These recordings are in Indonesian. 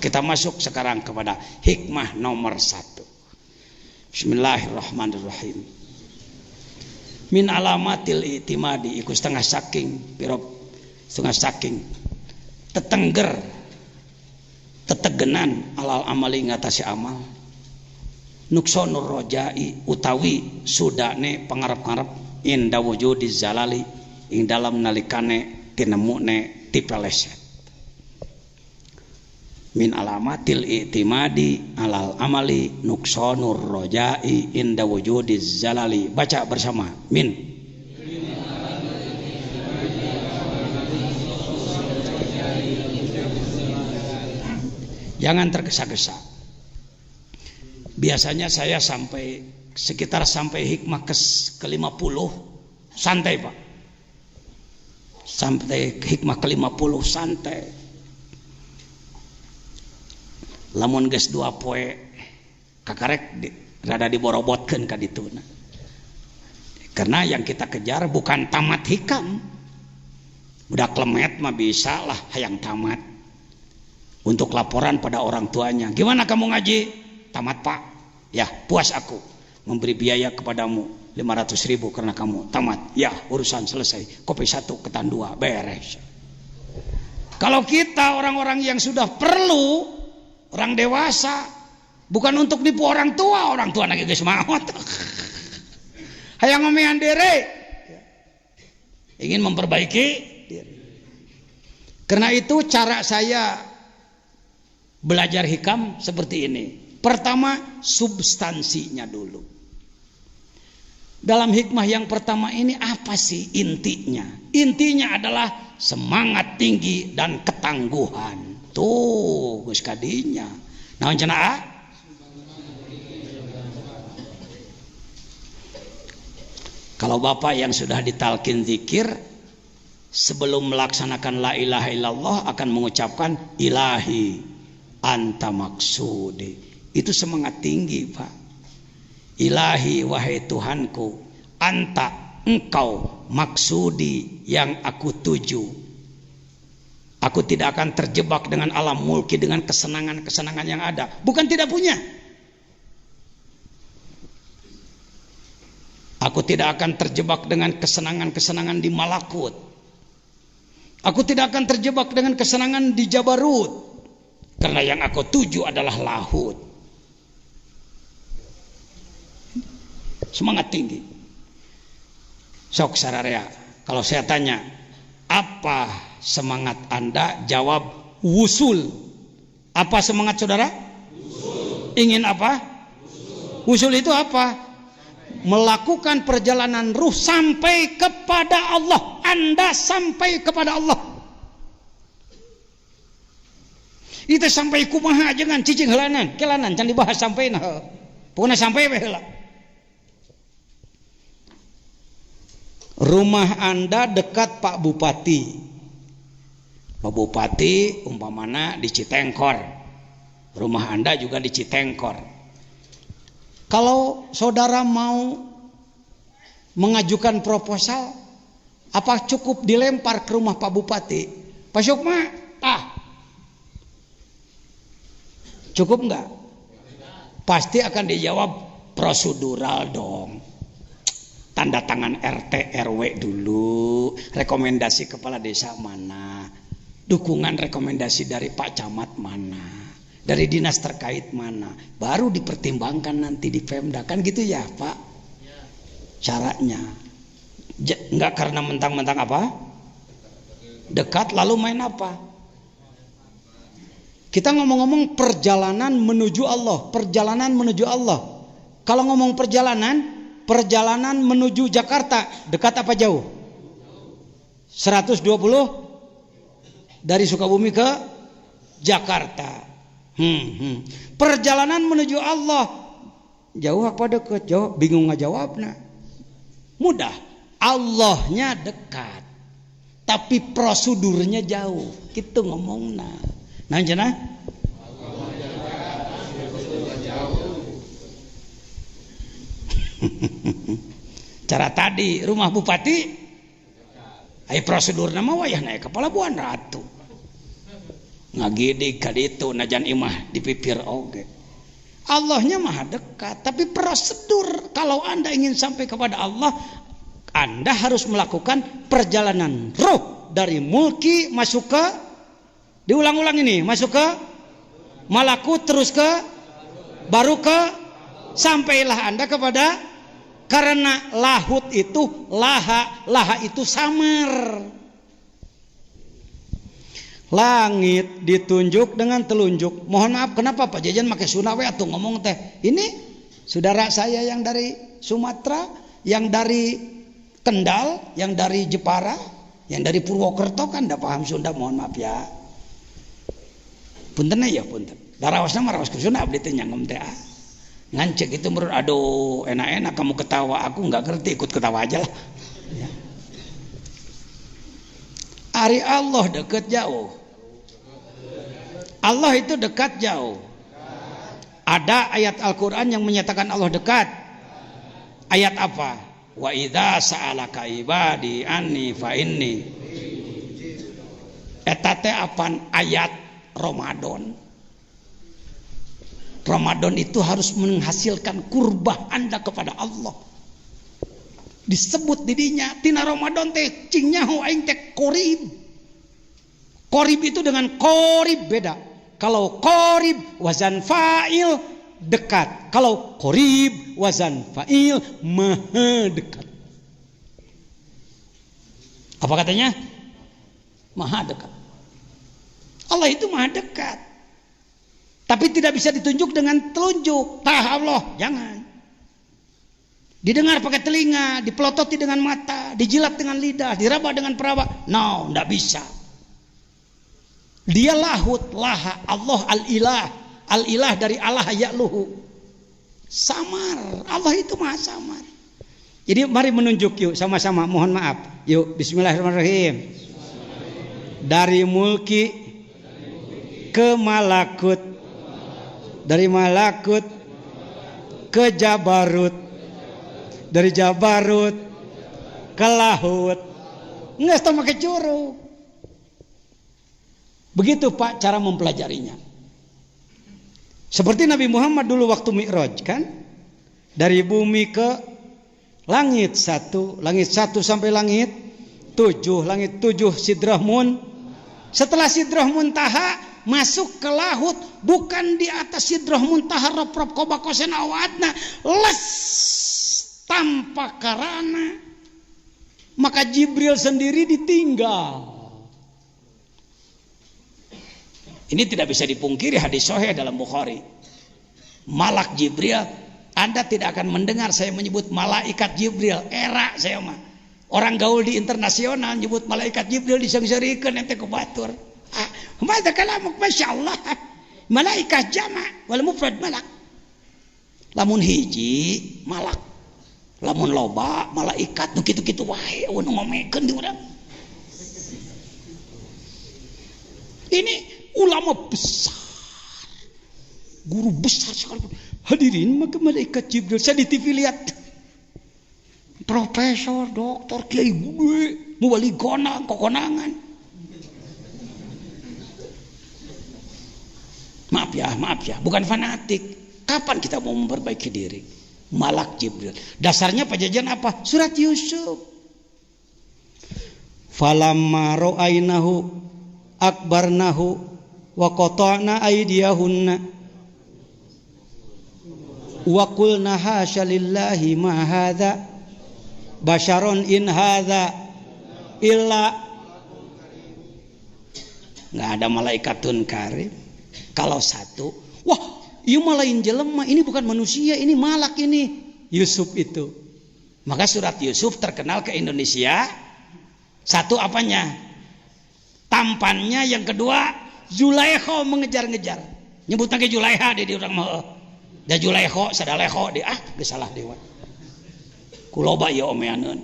kita masuk sekarang kepada hikmah nomor 1. Bismillahirrahmanirrahim. Min alamatil itimadi iku setengah saking tetengger tetegenan alal amali ngatasi amal nuksonur rojai utawi sudane pangarep-ngarep inda wujudi zalali ing dalam nalikane tinemune tipeleset. Min alamatil i'timadi alal amali nuksonur rojai inda wujudi zalali. Baca bersama. Min. Jangan tergesa-gesa. Biasanya saya sampai hikmah ke-50 santai Pak. Sampai hikmah ke-50 santai. Lamun geus 2 poe kakarek rada diborobotkeun ka dituna. Karena yang kita kejar bukan tamat hikam. Udah klemet mah bisa lah hayang tamat. Untuk laporan pada orang tuanya. Gimana kamu ngaji? Tamat Pak. Ya, puas aku memberi biaya kepadamu 500.000 karena kamu tamat. Ya, urusan selesai. Kopi 1 ketan 2 beres. Kalau kita orang-orang yang sudah perlu, orang dewasa, bukan untuk nipu orang tua lagi geus maot. Hayang ngomean diri. Ingin memperbaiki diri. Karena itu cara saya belajar hikam seperti ini. Pertama, substansinya dulu. Dalam hikmah yang pertama ini apa sih intinya? Intinya adalah semangat tinggi dan ketangguhan. Tuh geus kadinya. Naon cenah? Kalau Bapak yang sudah ditalkin zikir sebelum melaksanakan la ilaha illallah akan mengucapkan ilahi anta maksudi. Itu semangat tinggi Pak. Ilahi wahai Tuhanku, anta engkau maksudi yang aku tuju. Aku tidak akan terjebak dengan alam mulki, dengan kesenangan-kesenangan yang ada. Bukan tidak punya. Aku tidak akan terjebak dengan kesenangan-kesenangan di malakut. Aku tidak akan terjebak dengan kesenangan di jabarut. Karena yang aku tuju adalah lahut. Semangat tinggi. Sok sararea. Kalau saya tanya, apa semangat Anda? Jawab wusul. Apa semangat saudara? Wusul. Ingin apa? Wusul itu apa? Melakukan perjalanan ruh sampai kepada Allah. Anda sampai kepada Allah. Itu sampai kumaha jangan cicing helanan, kelanan can dibahas sampai nah. Pokoknya sampai we heula. Rumah Anda dekat Pak Bupati. Pak Bupati umpamana di Citengkor. Rumah Anda juga di Citengkor. Kalau saudara mau mengajukan proposal, apa cukup dilempar ke rumah Pak Bupati? Pak Sukma, cukup enggak? Pasti akan dijawab prosedural dong. Tanda tangan RT RW dulu, rekomendasi kepala desa mana, dukungan rekomendasi dari Pak Camat mana, dari dinas terkait mana, baru dipertimbangkan nanti di Pemda, kan gitu ya Pak? Caranya enggak karena mentang-mentang apa? Dekat lalu main apa? Kita ngomong-ngomong perjalanan menuju Allah, perjalanan menuju Allah. Kalau ngomong perjalanan menuju Jakarta, dekat apa jauh? 120 dari Sukabumi ke Jakarta. Perjalanan menuju Allah jauh apa dekat? Jauh, bingung ngajawabna. Mudah, Allahnya dekat, tapi prosedurnya jauh. Gitu ngomongna. Nah, cenah? Cara tadi rumah bupati, prosedur nama wayah naik ke Pelabuhan Ratu. Ngagidik ka ditu najan imah dipipir oge. Allahnya maha dekat, tapi prosedur kalau Anda ingin sampai kepada Allah, Anda harus melakukan perjalanan ruh dari mulki masuk ke, diulang-ulang ini, masuk ke malakut, terus ke baru ke, sampailah Anda kepada, karena lahut itu laha itu samar. Langit ditunjuk dengan telunjuk. Mohon maaf, kenapa Pak Jajan pakai Sunawe atau ngomong teh? Ini saudara saya yang dari Sumatera, yang dari Kendal, yang dari Jepara, yang dari Purwokerto kan enggak paham Sunda, mohon maaf ya. Punten ya punten. Darawasna marawas ke Sunda abdi teh nyangem teh. Ngancek itu menurut, aduh enak-enak kamu ketawa, aku enggak ngerti, ikut ketawa aja lah. Ya. Ari Allah dekat jauh. Allah itu dekat jauh. Ada ayat Al-Quran yang menyatakan Allah dekat. Ayat apa? Wa idza sa'alaka ibadi anni fa inni. Eta teh apan ayat Ramadan. Ramadan itu harus menghasilkan kurbah Anda kepada Allah. Disebut didinya tina Ramadan teh cingnya hu aing teh qorib. Qorib itu dengan qorib beda. Kalau qorib wazan fa'il dekat. Kalau qorib wazan fa'il maha dekat. Apa katanya? Maha dekat. Allah itu maha dekat. Tapi tidak bisa ditunjuk dengan telunjuk. Tah Allah, jangan. Didengar pakai telinga, dipelototi dengan mata, dijilat dengan lidah, diraba dengan peraba. No, tidak bisa. Dia lahut, laha, Allah al-ilah. Al-ilah dari Allah ya'luhu. Samar. Allah itu maha samar. Jadi mari menunjuk yuk sama-sama. Mohon maaf. Yuk, bismillahirrahmanirrahim. Dari mulki ke malakut. Dari malakut ke jabarut. Dari jabarut ke lahut. Nggak tahu pakai curug. Begitu Pak cara mempelajarinya. Seperti Nabi Muhammad dulu waktu Mi'raj kan, dari bumi ke langit satu sampai langit 7, langit 7 Sidrah Mun. Setelah Sidrah Muntaha masuk ke lahut, bukan di atas Sidrah Muntaha rop-rop kobakosen awatna les tanpa karana, maka Jibril sendiri ditinggal. Ini tidak bisa dipungkiri, hadis sahih dalam Bukhari. Malak Jibril, Anda tidak akan mendengar saya menyebut malaikat Jibril. Era saya mah. Orang gaul di internasional nyebut malaikat Jibril diseng-serikeun ente ku batur. Mada kalamuk masyaallah. Malaikat jama' wal mufrad malak. Lamun hiji malak. Lamun loba malaikat nu kitu-kitu wae nu ngomekeun di urang. Ini ulama besar, guru besar sekali. Hadirin, maka malaikat Jibril saya di TV lihat, profesor, doktor, kiai gede, muwali konang, kokonangan. Maaf ya, bukan fanatik. Kapan kita mau memperbaiki diri? Malak Jibril. Dasarnya pajajan apa? Surat Yusuf. Falamma ra'ainahu akbarnahu wa qata'na aydiyahunna wa qulna hasya lillahi ma hadza basyaron in hadza illa. Nggak ada malaikatun karim. Kalau satu, wah ieu mah lain jelema, ini bukan manusia, ini malak ini. Yusuf itu. Maka surat Yusuf terkenal ke Indonesia. Satu apanya? Tampannya, yang kedua Zulaikha mengejar-ngejar. Nyebutna ke Zulaiha di urang mah. Da Zulaikha sadaleho di geus salah dewa. Kuloba ieu omeaneun.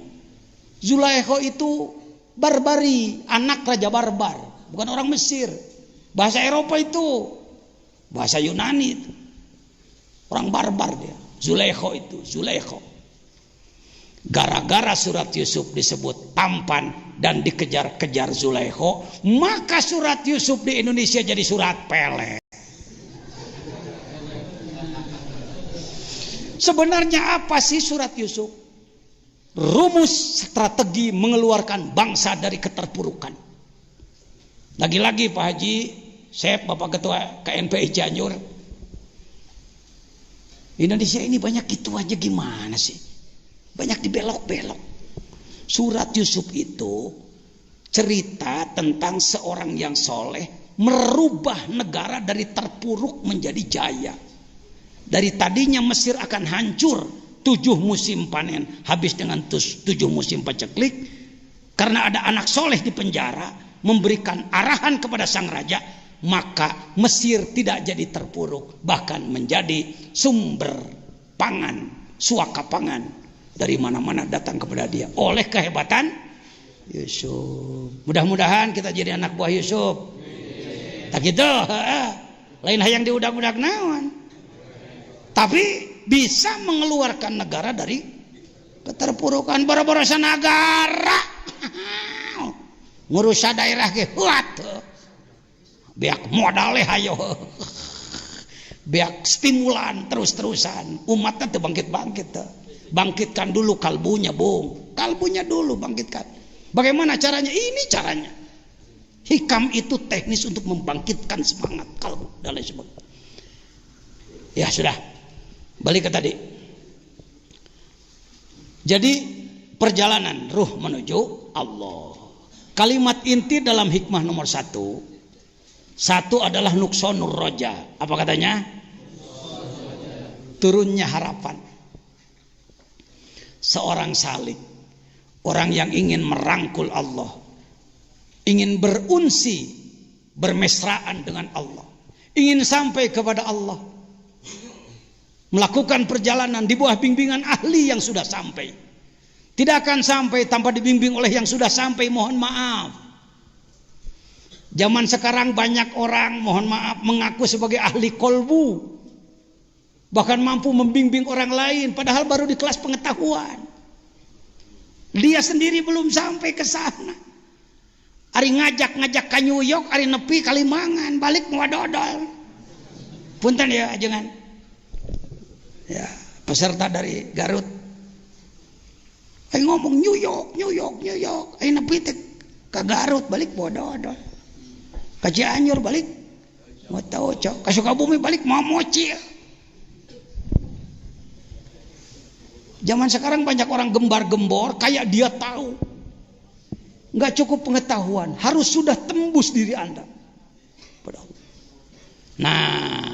Zulaikha itu barbari, anak raja barbar, bukan orang Mesir. Bahasa Eropa itu, bahasa Yunani itu. Orang barbar dia. Zulaikha itu, Zulaikha. Gara-gara surat Yusuf disebut tampan dan dikejar-kejar Zulaikha, maka surat Yusuf di Indonesia jadi surat pelet. Sebenarnya apa sih surat Yusuf? Rumus strategi mengeluarkan bangsa dari keterpurukan. Lagi-lagi Pak Haji Sep, Bapak Ketua KNPI Cianjur, Indonesia ini banyak gitu aja, gimana sih? Banyak dibelok-belok. Surat Yusuf itu cerita tentang seorang yang soleh merubah negara dari terpuruk menjadi jaya. Dari tadinya Mesir akan hancur, 7 musim panen habis dengan 7 musim paceklik, karena ada anak soleh di penjara memberikan arahan kepada sang raja, maka Mesir tidak jadi terpuruk, bahkan menjadi sumber pangan, suaka pangan dari mana-mana datang kepada dia oleh kehebatan Yusuf. Mudah-mudahan kita jadi anak buah Yusuf. Tak gitu, lain hayang diudak-udak naon. Tapi bisa mengeluarkan negara dari keterpurukan. Boro-borosa negara ngurus daerah ge biak modalnya hayo, biak stimulan terus-terusan, umatnya tuh bangkit-bangkit tuh. Bangkitkan dulu kalbunya, Bung. Kalbunya dulu bangkitkan. Bagaimana caranya? Ini caranya. Hikam itu teknis untuk membangkitkan semangat kalbu dan lain sebagainya. Ya sudah, balik ke tadi. Jadi perjalanan ruh menuju Allah. Kalimat inti dalam hikmah nomor 1 adalah nuksonur roja. Apa katanya? Turunnya harapan. Seorang salik, orang yang ingin merangkul Allah, ingin berunsi, bermesraan dengan Allah, ingin sampai kepada Allah, melakukan perjalanan di bawah bimbingan ahli yang sudah sampai. Tidak akan sampai tanpa dibimbing oleh yang sudah sampai, mohon maaf. Zaman sekarang banyak orang, mohon maaf, mengaku sebagai ahli kolbu, bahkan mampu membimbing orang lain, padahal baru di kelas pengetahuan. Dia sendiri belum sampai ke sana. Ari ngajak ke New York, ari nepi Kalimangan, balik mau dodol. Punten ya ajengan. Ya, peserta dari Garut. Ai ngomong New York. Ai nepi teh ke Garut, balik mau dodol. Ka Cianjur balik mau tahu cok. Ka Sukabumi balik mau moci. Zaman sekarang banyak orang gembar-gembor kayak dia tahu. Nggak cukup pengetahuan, harus sudah tembus diri Anda. Nah,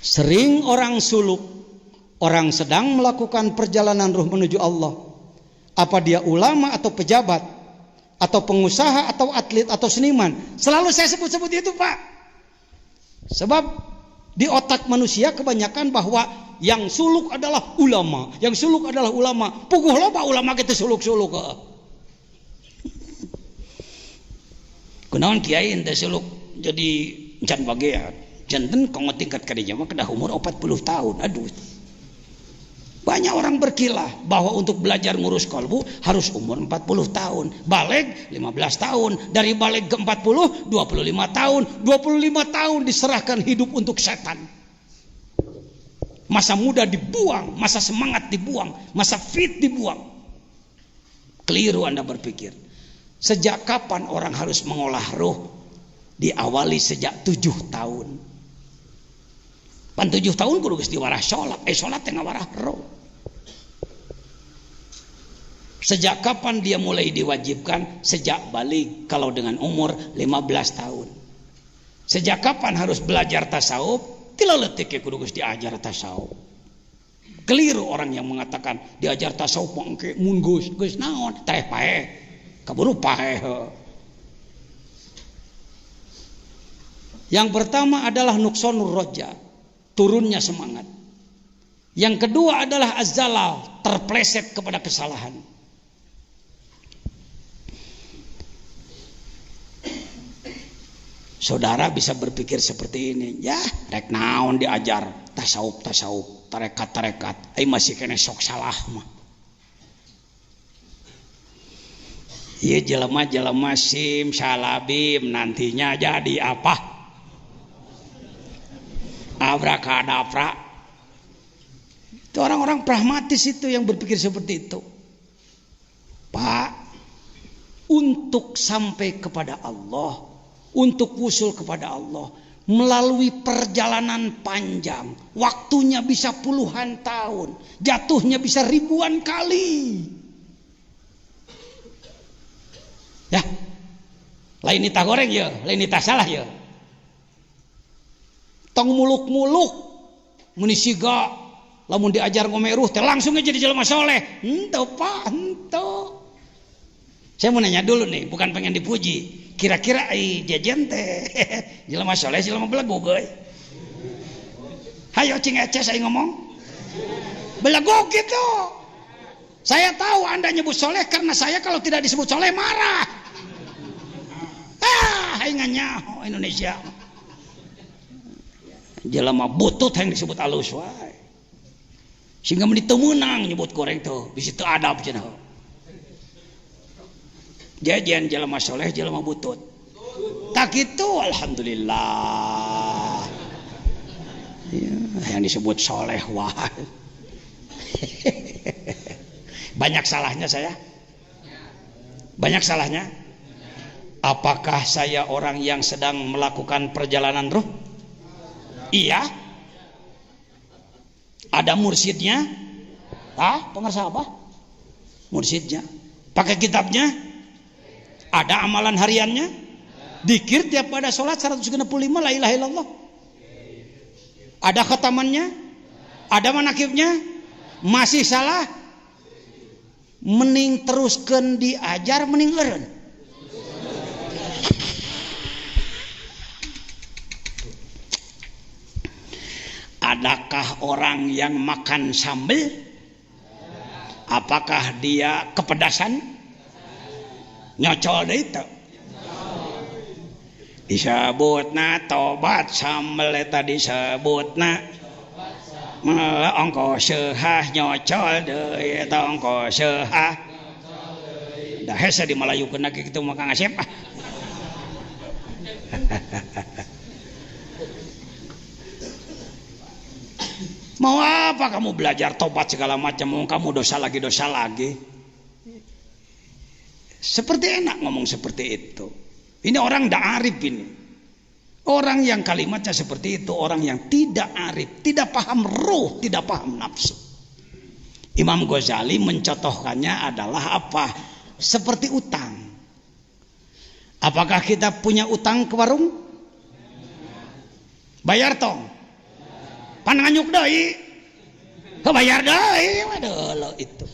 sering orang suluk, orang sedang melakukan perjalanan ruh menuju Allah. Apa dia ulama atau pejabat, atau pengusaha atau atlet atau seniman, selalu saya sebut-sebut itu Pak. Sebab di otak manusia kebanyakan bahwa yang suluk adalah ulama, yang suluk adalah ulama. Puguh loba ulama kita suluk-suluk. Kunaon kiai ente suluk jadi encan bagea. Janten konggo tingkat ka dieu mah kedah umur 40 tahun. Aduh. Banyak orang berkilah bahwa untuk belajar ngurus kolbu harus umur 40 tahun. Baleg 15 tahun. Dari baleg ke 40, 25 tahun. 25 tahun diserahkan hidup untuk setan. Masa muda dibuang, masa semangat dibuang, masa fit dibuang. Keliru Anda berpikir. Sejak kapan orang harus mengolah roh? Diawali sejak 7 tahun. Pan 7 tahun kudu geus diwarah salat. Salat teh ngawarah roh. Sejak kapan dia mulai diwajibkan? Sejak balik, kalau dengan umur 15 tahun. Sejak kapan harus belajar tasawuf? Tila letik ya kudu geus diajar tasawuf. Keliru orang yang mengatakan diajar tasawuf mangke mun geus naon teh paeh. Kaburu paeh. Yang pertama adalah nuksonur roja, turunnya semangat. Yang kedua adalah azzalal, terpleset kepada kesalahan. Saudara bisa berpikir seperti ini, ya rek naon diajar tasawuf, tarekat, ai masih kena sok salah mah. Iya jelema-jelema sim salabim nantinya jadi apa? Abrakadabra. Itu orang-orang pragmatis itu yang berpikir seperti itu. Pak, untuk sampai kepada Allah, untuk wusul kepada Allah, melalui perjalanan panjang, waktunya bisa puluhan tahun, jatuhnya bisa ribuan kali. Ya, lain nita goreng ya, lain nita salah ya. Tong muluk-muluk, munisiga, lamun diajar ngomeruh, teh langsung aja jadi jelema soleh. Ente pak, ente. Saya mau nanya dulu nih, bukan pengen dipuji. Kira-kira jajan teh jelema soleh, jelema belagu goy. Hayo cing ece saya ngomong. Belagu gitu. Saya tahu Anda nyebut soleh karena saya kalau tidak disebut soleh marah. Ingatnya Indonesia jelema butut yang disebut alus wae sehingga menit menang nyebut goreng tuh bisa teu adab cenah jajan jelema soleh jelema butut tak gitu alhamdulillah ya, yang disebut soleh wae banyak salahnya saya banyak salahnya. Apakah saya orang yang sedang melakukan perjalanan ruh? Iya. Ada mursyidnya? Pengersa apa? Mursyidnya. Pakai kitabnya? Ada amalan hariannya? Dikir tiap pada sholat 165 la ilaha illallah. Ada khatamannya? Ada manakibnya? Masih salah? Mending teruskan diajar, mending eureun. Adakah orang yang makan sambal? Apakah dia kepedasan? Nyocol deh itu. Disebutna tobat sambal eta disebutna. Ongko seuhah nyocol deui eta ongko seuhah. Da hese di Malayukeun lagi kitu mah Kang Asep. Mau apa kamu belajar tobat segala macam, mau kamu dosa lagi. Seperti enak ngomong seperti itu. Ini orang ndak arif ini. Orang yang kalimatnya seperti itu, orang yang tidak arif, tidak paham ruh, tidak paham nafsu. Imam Ghazali mencontohkannya adalah apa? Seperti utang. Apakah kita punya utang ke warung? Bayar tong. Pan nganyuk deui. Bayar deui waduh itu.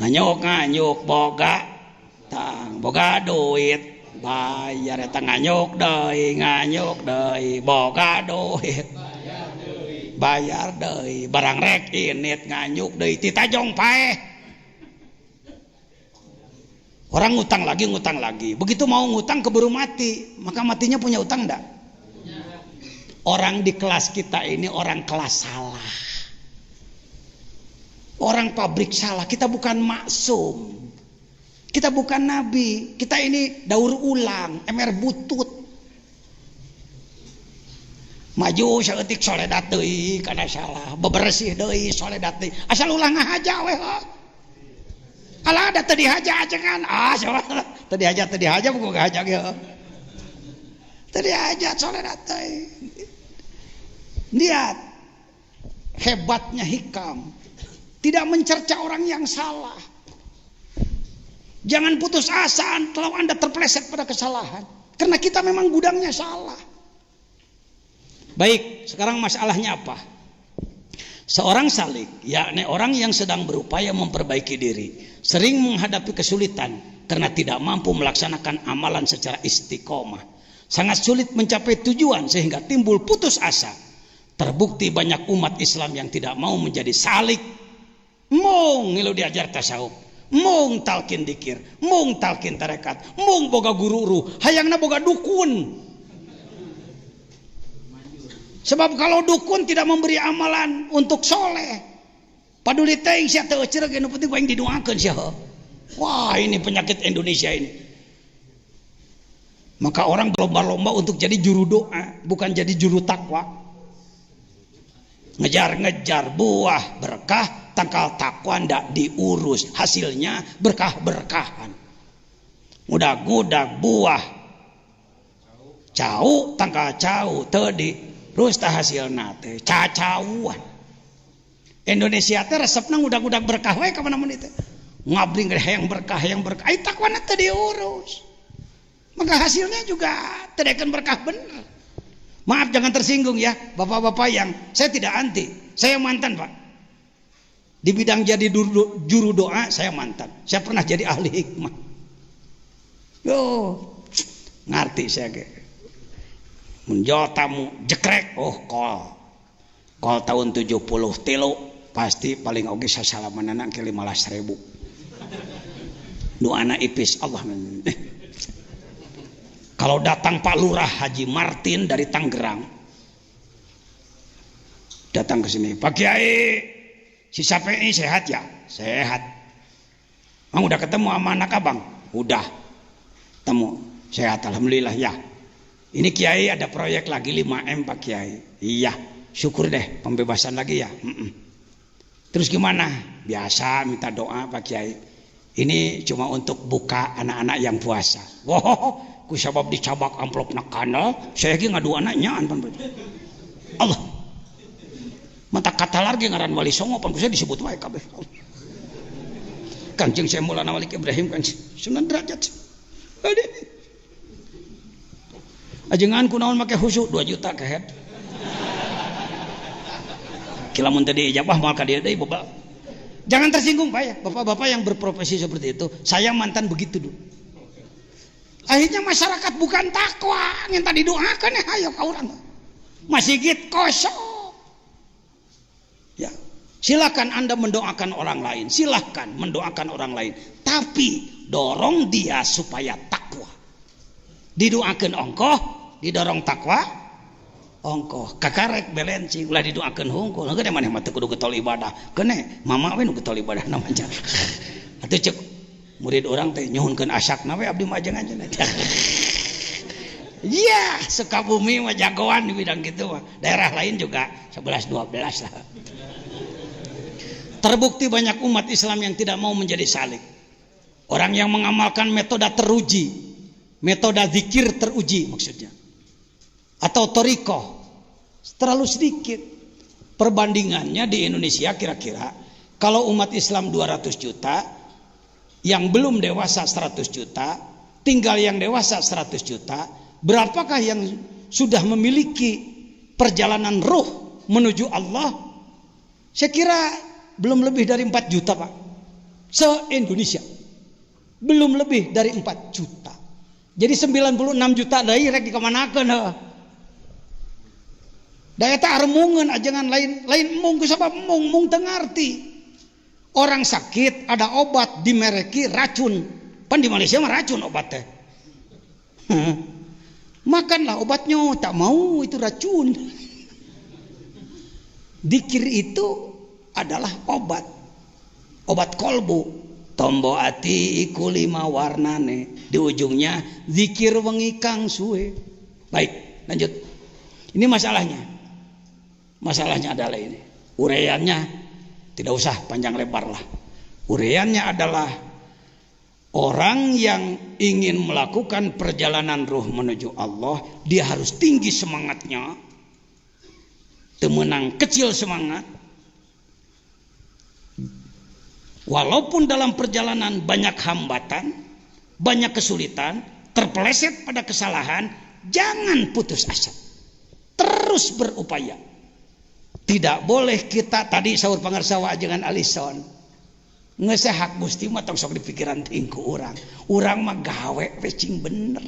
Nganyuk boga tang boga duit bayar eta nganyuk deui boga duit bayar deui barang rek init nganyuk deui ti tajong paeh. Orang ngutang lagi begitu mau ngutang keburu mati, maka matinya punya utang enggak? Orang di kelas kita ini orang kelas salah, orang pabrik salah. Kita bukan maksum, kita bukan nabi, kita ini daur ulang, emer butut. Maju saeutik soledat deui kana salah, bebersih deui soledat deui. Asal ulang ngahaja we. Alah ada teu dihaja cengan. Teu dihaja buku ngahaja ge. Teu dihaja soledat deui. Lihat hebatnya hikam, tidak mencerca orang yang salah. Jangan putus asa kalau Anda terpeleset pada kesalahan, karena kita memang gudangnya salah. Baik, sekarang masalahnya apa? Seorang salik, yakni orang yang sedang berupaya memperbaiki diri, sering menghadapi kesulitan karena tidak mampu melaksanakan amalan secara istiqomah. Sangat sulit mencapai tujuan sehingga timbul putus asa. Terbukti banyak umat Islam yang tidak mau menjadi salik. Mung ngilu diajar tasawuf, mung talkin dikir, mung talkin tarekat, mung boga guru hayangna boga dukun. Sebab kalau dukun tidak memberi amalan untuk soleh, Paduli teh sia teu euceur ge nu penting ku aing didoakeun sia. Wah, ini penyakit Indonesia ini. Maka orang berlomba-lomba untuk jadi juru doa, bukan jadi juru takwa. Ngejar-ngejar buah berkah, tangkal takwa ndak diurus, hasilnya berkah-berkahan. Ngudag-ngudag buah cau, tangkal cau teu diurus tah hasilna teh cacauan. Indonesia teh resepna ngudag-ngudag berkah we ka mana-mana teh. Ngabring hayang berkah ai takwana teu diurus. Maka hasilnya juga tidak akan berkah benar. Maaf jangan tersinggung ya bapak-bapak yang saya tidak anti. Saya mantan Pak. Di bidang jadi juru doa saya mantan. Saya pernah jadi ahli hikmah. Yo, ngerti saya ge. Menjawab tamu jekrek, oh kol tahun 73 pasti paling oge sasalamanan ke 15.000. Doana ipis Allah. Kalau datang Pak Lurah Haji Martin dari Tangerang, datang ke sini, Pak Kiai, si Sapei sehat ya? Sehat. Bang udah ketemu sama anak abang? Udah. Temu, sehat alhamdulillah ya. Ini Kiai ada proyek lagi 5M Pak Kiai. Iya, syukur deh pembebasan lagi ya. Terus gimana? Biasa minta doa Pak Kiai. Ini cuma untuk buka anak-anak yang puasa. Wow. Ku sabab dicabak amplop na kanal saya ge ngaduana nyaan pan Allah mata kata large ngaran Wali Songo pan saya disebut wae kabeh Kanjeng saya Maulana Wali Ibrahim kan Sunan Derajat ajengan kunaon make khusyuk 2 juta ke head kila mun tadi ijabah moal ka dieu deui boba. Jangan tersinggung Pak ya bapak-bapak yang berprofesi seperti itu. Saya mantan begitu dulu. Akhirnya masyarakat bukan takwa, minta didoakan ya ayo ka urang. Masjid kosong. Ya, silakan Anda mendoakan orang lain, silakan mendoakan orang lain, tapi dorong dia supaya takwa. Didoakan ongkoh, didorong takwa. Ongkoh kakarek belencing ulah didoakeun hungkul. Geus maneh mah teu kudu getol ibadah. Kene mama we nu getol ibadah namanya. Atuh cek murid orang teh nyuhunkeun asakna we abdi mah ajengan. Iya, Sukabumi mah jagoan di bidang gitu mah. Daerah lain juga 11 12 lah. Terbukti banyak umat Islam yang tidak mau menjadi salik. Orang yang mengamalkan metode teruji, metode zikir teruji maksudnya. Atau torikoh terlalu sedikit. Perbandingannya di Indonesia kira-kira kalau umat Islam 200 juta, yang belum dewasa 100 juta, tinggal yang dewasa 100 juta, berapakah yang sudah memiliki perjalanan ruh menuju Allah? Saya kira belum lebih dari 4 juta Pak. Se-Indonesia belum lebih dari 4 juta. Jadi 96 juta dari rek dikamanakeun heuh. Daya tak remungan ajangan lain mung sabab mung teu ngarti. Orang sakit ada obat dimereki racun. Pan di Malaysia mah racun obat teh. Makanlah obatnya, tak mau itu racun. Dikir itu adalah obat. Obat kolbu. Tombo ati iku 5 warnane. Di ujungnya zikir wengi kang suwe. Baik, lanjut. Ini masalahnya. Masalahnya adalah ini. Uraiannya tidak usah panjang lebar lah. Uraiannya adalah orang yang ingin melakukan perjalanan ruh menuju Allah, dia harus tinggi semangatnya, temenang kecil semangat. Walaupun dalam perjalanan banyak hambatan, banyak kesulitan, terpeleset pada kesalahan, jangan putus asa. Terus berupaya. Tidak boleh kita tadi sahur pangarsawa ajengan Alison ngesehak Gusti mah tong sok dipikiran tingku urang. Urang mah gawe wecing bener.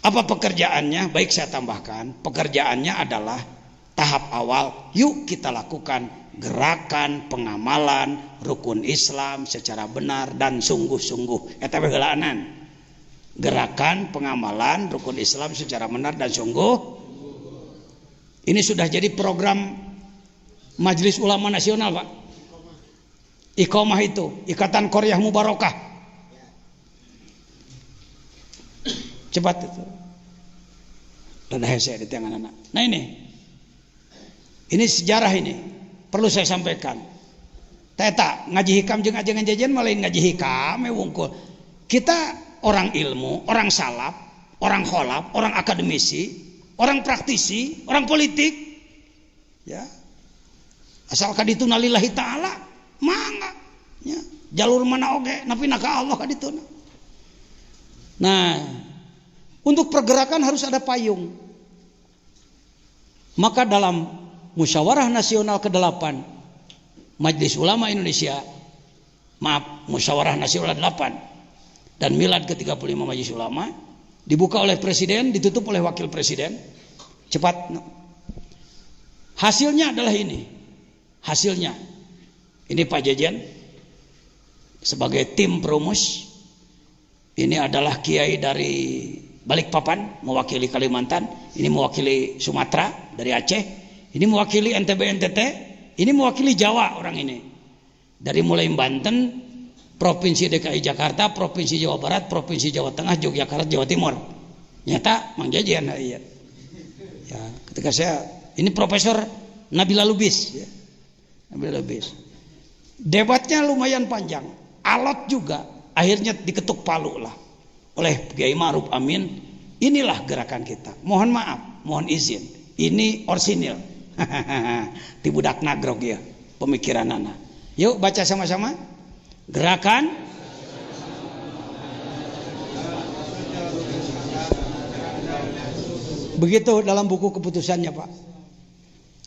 Apa pekerjaannya? Baik saya tambahkan, pekerjaannya adalah tahap awal, yuk kita lakukan gerakan pengamalan rukun Islam secara benar dan sungguh-sungguh. Eta heulaanan. Gerakan pengamalan rukun Islam secara benar dan sungguh. Ini sudah jadi program Majelis Ulama Nasional, Pak. Iqomah itu, Ikatan Qaryah Mubarakah. Cepat itu. Rada hese di tangan anak. Nah ini sejarah ini perlu saya sampaikan. Teta ngaji hikam jeung ajengan jajan malain ngaji hikam wungkul. Kita orang ilmu, orang salaf, orang kholaf, orang akademisi, orang praktisi, orang politik, ya. Asalkan itu nalillahi ta'ala, mangga, ya. Jalur mana oge, napi naka Allah kaditu. Nah, untuk pergerakan harus ada payung. Maka dalam Musyawarah Nasional ke-8 Majelis Ulama Indonesia, Musyawarah Nasional 8 dan Milad ke-35 Majelis Ulama dibuka oleh Presiden, ditutup oleh Wakil Presiden. Cepat. Hasilnya adalah ini. Hasilnya. Ini Pak Jejen sebagai tim perumus. Ini adalah kiai dari Balikpapan mewakili Kalimantan, ini mewakili Sumatera dari Aceh, ini mewakili NTB NTT, ini mewakili Jawa orang ini. Dari mulai Banten, Provinsi DKI Jakarta, Provinsi Jawa Barat, Provinsi Jawa Tengah, Yogyakarta, Jawa Timur. Nyata Mang Jajan iya. Ya, ketika saya ini Profesor Nabila Lubis ya. Nabila Lubis. Debatnya lumayan panjang, alot juga, akhirnya diketuk palu lah oleh Kiai Ma'ruf Amin. Inilah gerakan kita. Mohon maaf, mohon izin. Ini orsinil. Di budak nagrog ya pemikiran anak. Yuk baca sama-sama. Gerakan begitu dalam buku keputusannya, Pak.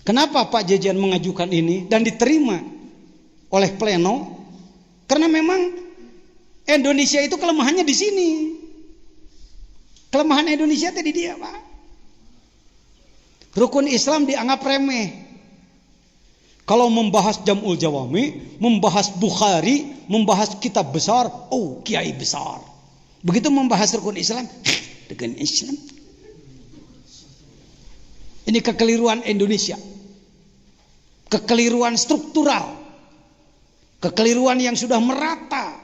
Kenapa Pak Jejen mengajukan ini dan diterima oleh pleno? Karena memang Indonesia itu kelemahannya di sini. Kelemahan Indonesia tadi dia, Pak. Rukun Islam dianggap remeh. Kalau membahas Jam'ul Jawami, membahas Bukhari, membahas kitab besar, oh kiai besar. Begitu membahas rukun Islam, dengan Islam. Ini kekeliruan Indonesia. Kekeliruan struktural. Kekeliruan yang sudah merata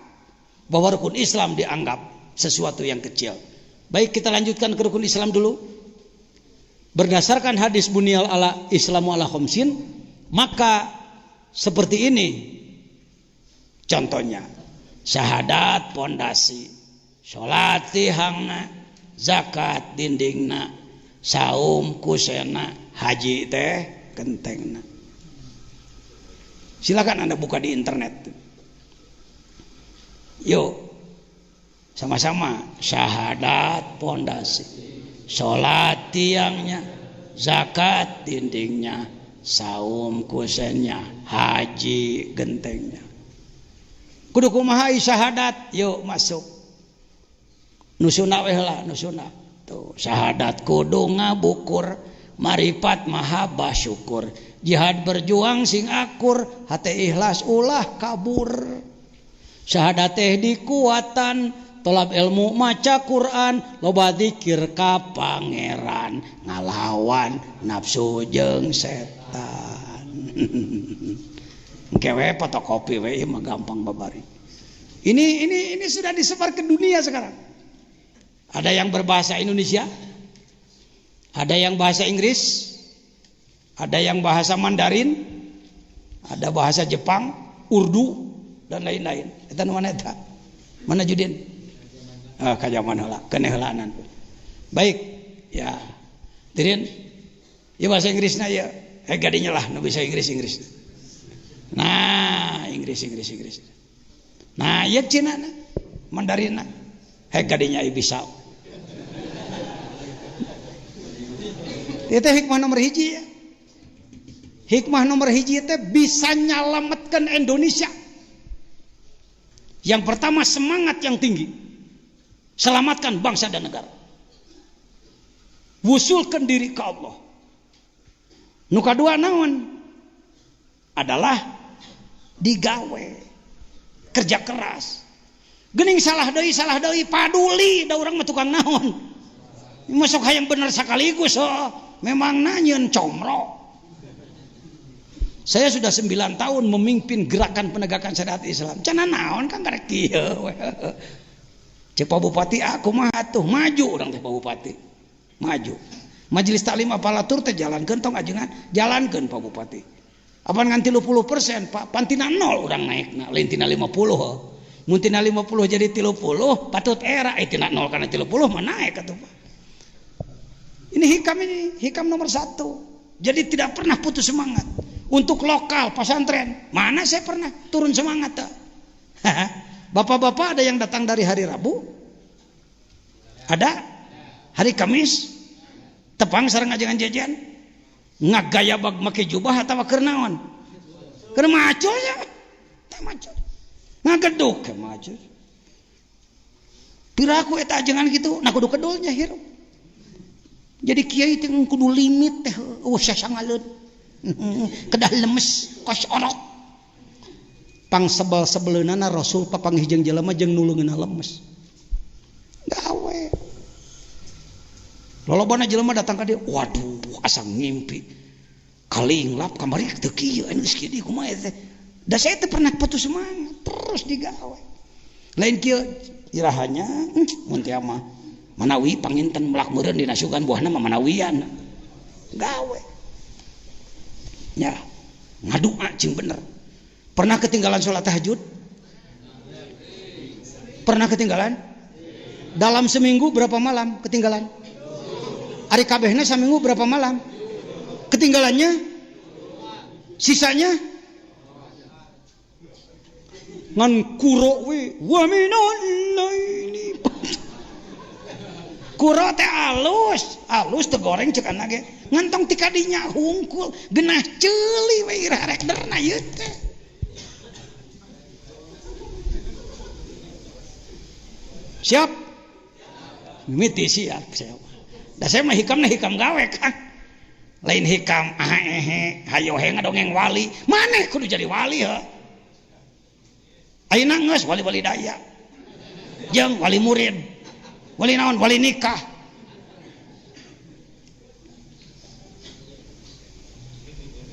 bahwa rukun Islam dianggap sesuatu yang kecil. Baik, kita lanjutkan ke rukun Islam dulu. Berdasarkan hadis bunyal ala Islamu ala khamsin, maka seperti ini contohnya. Syahadat pondasi, salat tihangna, zakat dindingna, saum kusena, haji teh gentengna. Silakan Anda buka di internet. Yuk sama-sama. Syahadat pondasi, sholat tiangnya, zakat dindingnya, saum kusennya, haji gentengnya. Kudu kumaha syahadat, yuk masuk. Nusuna weh lah, nusuna. Tuh, syahadat kudu ngabukur, marifat mahabbah syukur. Jihad berjuang sing akur, hati ikhlas ulah kabur. Syahadat teh dikuatan, tolab ilmu maca Quran, loba dzikir ka pangeran, ngalawan nafsu jeung setan. Engke we fotokopi we mah gampang babari. Ini sudah disebar ke dunia sekarang. Ada yang berbahasa Indonesia, ada yang bahasa Inggris, ada yang bahasa Mandarin, ada bahasa Jepang, Urdu dan lain-lain. Eta nu mana eta? Mana Judin? Kajaman heula, keneh heulaanan. Baik, ya. Dirin, ya bahasa Inggrisna ya. Gadinya lah nu bisa Inggris. Nah, Inggris. Nah, ya Cina na, Mandarinna. Gadinya ai bisa. Itu hikmah nomor hiji ya. Hikmah nomor hiji itu bisa nyelamatkan Indonesia. Yang pertama semangat yang tinggi, selamatkan bangsa dan negara, wusulkan diri ke Allah. Nu kadua naon adalah digawe, kerja keras. Gening salah deui paduli da urang mah tukang naon. Masuk hayang bener sakaligus memang nanyeun comro. Saya sudah 9 tahun memimpin gerakan penegakan syariat Islam. Cenah naon kan karek kieu. Cek Pak Bupati aku mah atuh maju urang teh Pak Bupati. Maju. Majelis Taklim apalatur teh jalankeun tong ajengan, jalankeun Pak Bupati. Apan ngan 30% Pak, pantina 0 urang naikna, lain tina 50. Mun tina 50 jadi 30, patut era tina 0 kana 30 mah naik atuh Pak. Ini hikam nomor 1. Jadi tidak pernah putus semangat. Untuk lokal pesantren, mana saya pernah turun semangat tak? Bapak-bapak ada yang datang dari hari Rabu? Ada? Hari Kamis? Tepang sareng ajengan jajan? Ngagaya bag make jubah atau keur naon? Keur macul ya? Teh macul. Ngageduk ke macul. Piraku eta ajengan kitu, na kudu kedulnya hirup. Jadi kiai teh kudu limit teh, sasangaleun. Kedah lemes kos orok pang sebel-sebeleunana Rasul papanggih jeung jelema jeung nulungeunna lemes gawe lolobana jelema datang ka dieu waduh asa ngimpi kalinglap kamari teu kieu anu geus kieu di kumaha teh da saya teh pernah putus semangat terus digawe lain kieu irahanya mun teh mah manawi panginten melak meureun dina sugan buahna mah manawian gawe ya ngadua cing bener. Pernah ketinggalan sholat tahajud? Pernah ketinggalan? Dalam seminggu berapa malam ketinggalan? Ari kabehna saminggu berapa malam ketinggalannya? Sisanya ngan kuro we wa minan laili. Kuro teh alus teu goreng cek anak ge ngantong ti kadinya hungkul genah ceuli we irah rek derna ieu teh. Siap? Mimiti siap saya. Da saya mah hikamna hikam gawe kan. Lain hikam hayo he ngadongeng wali. Maneh kudu jadi wali heuh. Ayeuna geus wali-wali daya. Jeung wali murid. Wali naon? Wali nikah.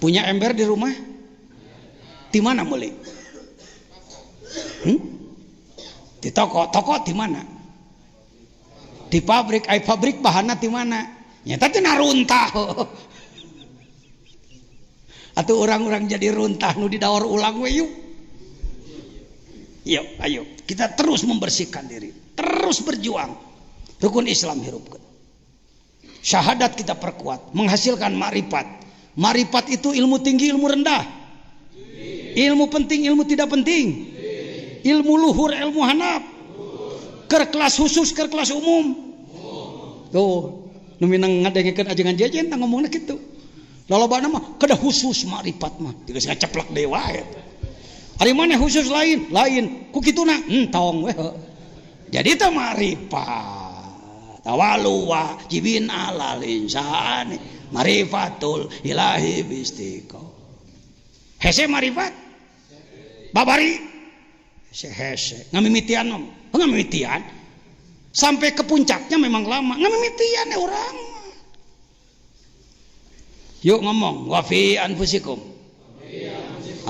Punya ember di rumah? Di mana meuli? Di toko di mana? Di pabrik, pabrik bahanna di mana? Nyata teh naruntah. Atuh orang-orang jadi runtah nu didaur ulang we yuk. Yuk, ayo kita terus membersihkan diri, terus berjuang. Rukun Islam hirupkeun. Syahadat kita perkuat, menghasilkan ma'rifat. Ma'rifat itu ilmu tinggi, ilmu rendah. Ilmu penting, ilmu tidak penting. Ilmu luhur, ilmu hanap. Keur kelas khusus, keur kelas umum. Tuh, nu minang ngadengekeun ajengan jajan tah ngomongna kitu. Lalobana mah kedah khusus ma'rifat mah, geus ngaceplak dewa ya. Ari maneh khusus lain. Ku kituna entong we. Jadi teh ma'rifat. Tawalu wajibin alal insani marifatul ilahi bistiqo. Hese marifat babari hese ngamimitian ngamimitian sampai ke puncaknya memang lama ngamimitian ya orang. Yuk ngomong wa fi anfusikum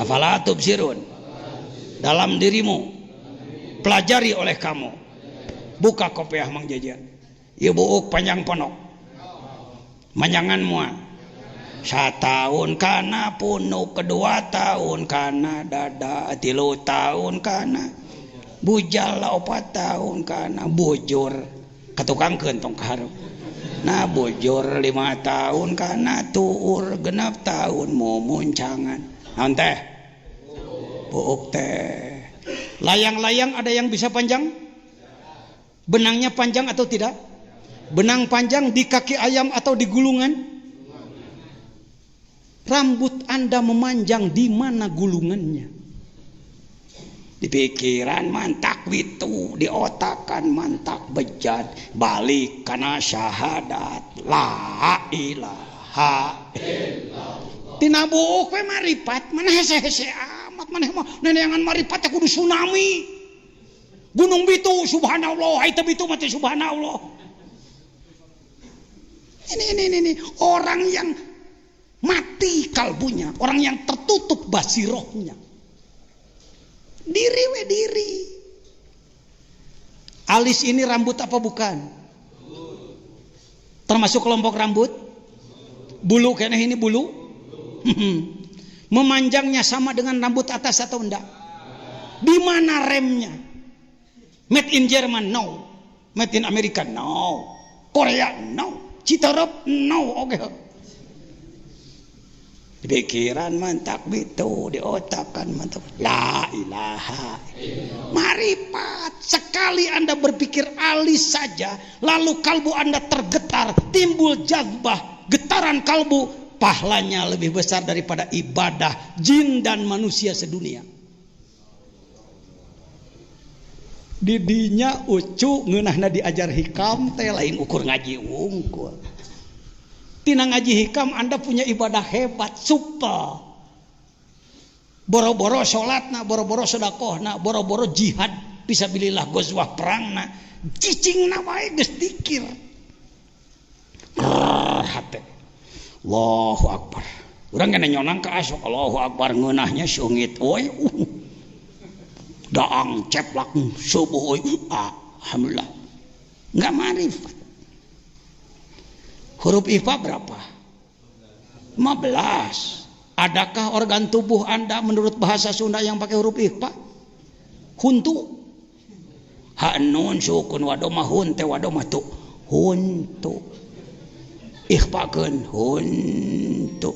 afala tubsirun, dalam dirimu pelajari oleh kamu. Buka kopiah Mang Jajan. Ieu buuk panjang ponok. Manyangan mua. 1 tahun kana punuk, 2 tahun kana dada, 3 tahun kana bujal, 4 tahun kana bujur. Katukangkeun tong kaharep. Nah bujur 5 tahun kana tuur, 6 tahun mumuncangan. Naon teh? Buuk teh. Layang-layang ada yang bisa panjang? Benangnya panjang atau tidak? Benang panjang di kaki ayam atau di gulungan? Rambut Anda memanjang di mana gulungannya? Di pikiran mantak witu, di otakan mantak bejat, balik kana syahadat la ilaha illallah. Tina buuk we marifat, mana hese-hese amat maneh mah neneangan marifat kudu tsunami. Gunung Bitu subhanallah, itu Bitu mati subhanallah. Ini orang yang mati kalbunya, orang yang tertutup basirohnya. Diri we diri. Alis ini rambut apa bukan? Termasuk kelompok rambut? Bulu kayaknya ini bulu? Memanjangnya sama dengan rambut atas atau enggak? Di mana remnya? Made in Jerman? No. Made in Amerika? No. Korea? No. Citarap? No. Oke. Di pikiran mantap itu, di otak kan mantap. La ilaha illallah. Marifat. Sekali Anda berpikir alis saja, lalu kalbu Anda tergetar, timbul jazbah, getaran kalbu, pahalanya lebih besar daripada ibadah jin dan manusia sedunia. Didinya ucu ngeunahna diajar hikam teh lain ukur ngaji wungkul. Tina ngaji hikam Anda punya ibadah hebat, supel. Boro-boro sholatna, boro-boro sodakohna, boro-boro jihad fisabilillah gozwah perangna, cicingna wae geus dikir. Hate. Allahu Akbar. Urang kena nyonang ka asok Allahu Akbar ngeunahnya sungit we. Daang ceplak subuh we. Alhamdulillah. Enggak marifat. Huruf IPA berapa? 15. Adakah organ tubuh Anda menurut bahasa Sunda yang pakai huruf IPA? Huntu. Ha nun sukun wadoma hun teh wadoma tu. Huntu. Ikhfakeun huntu.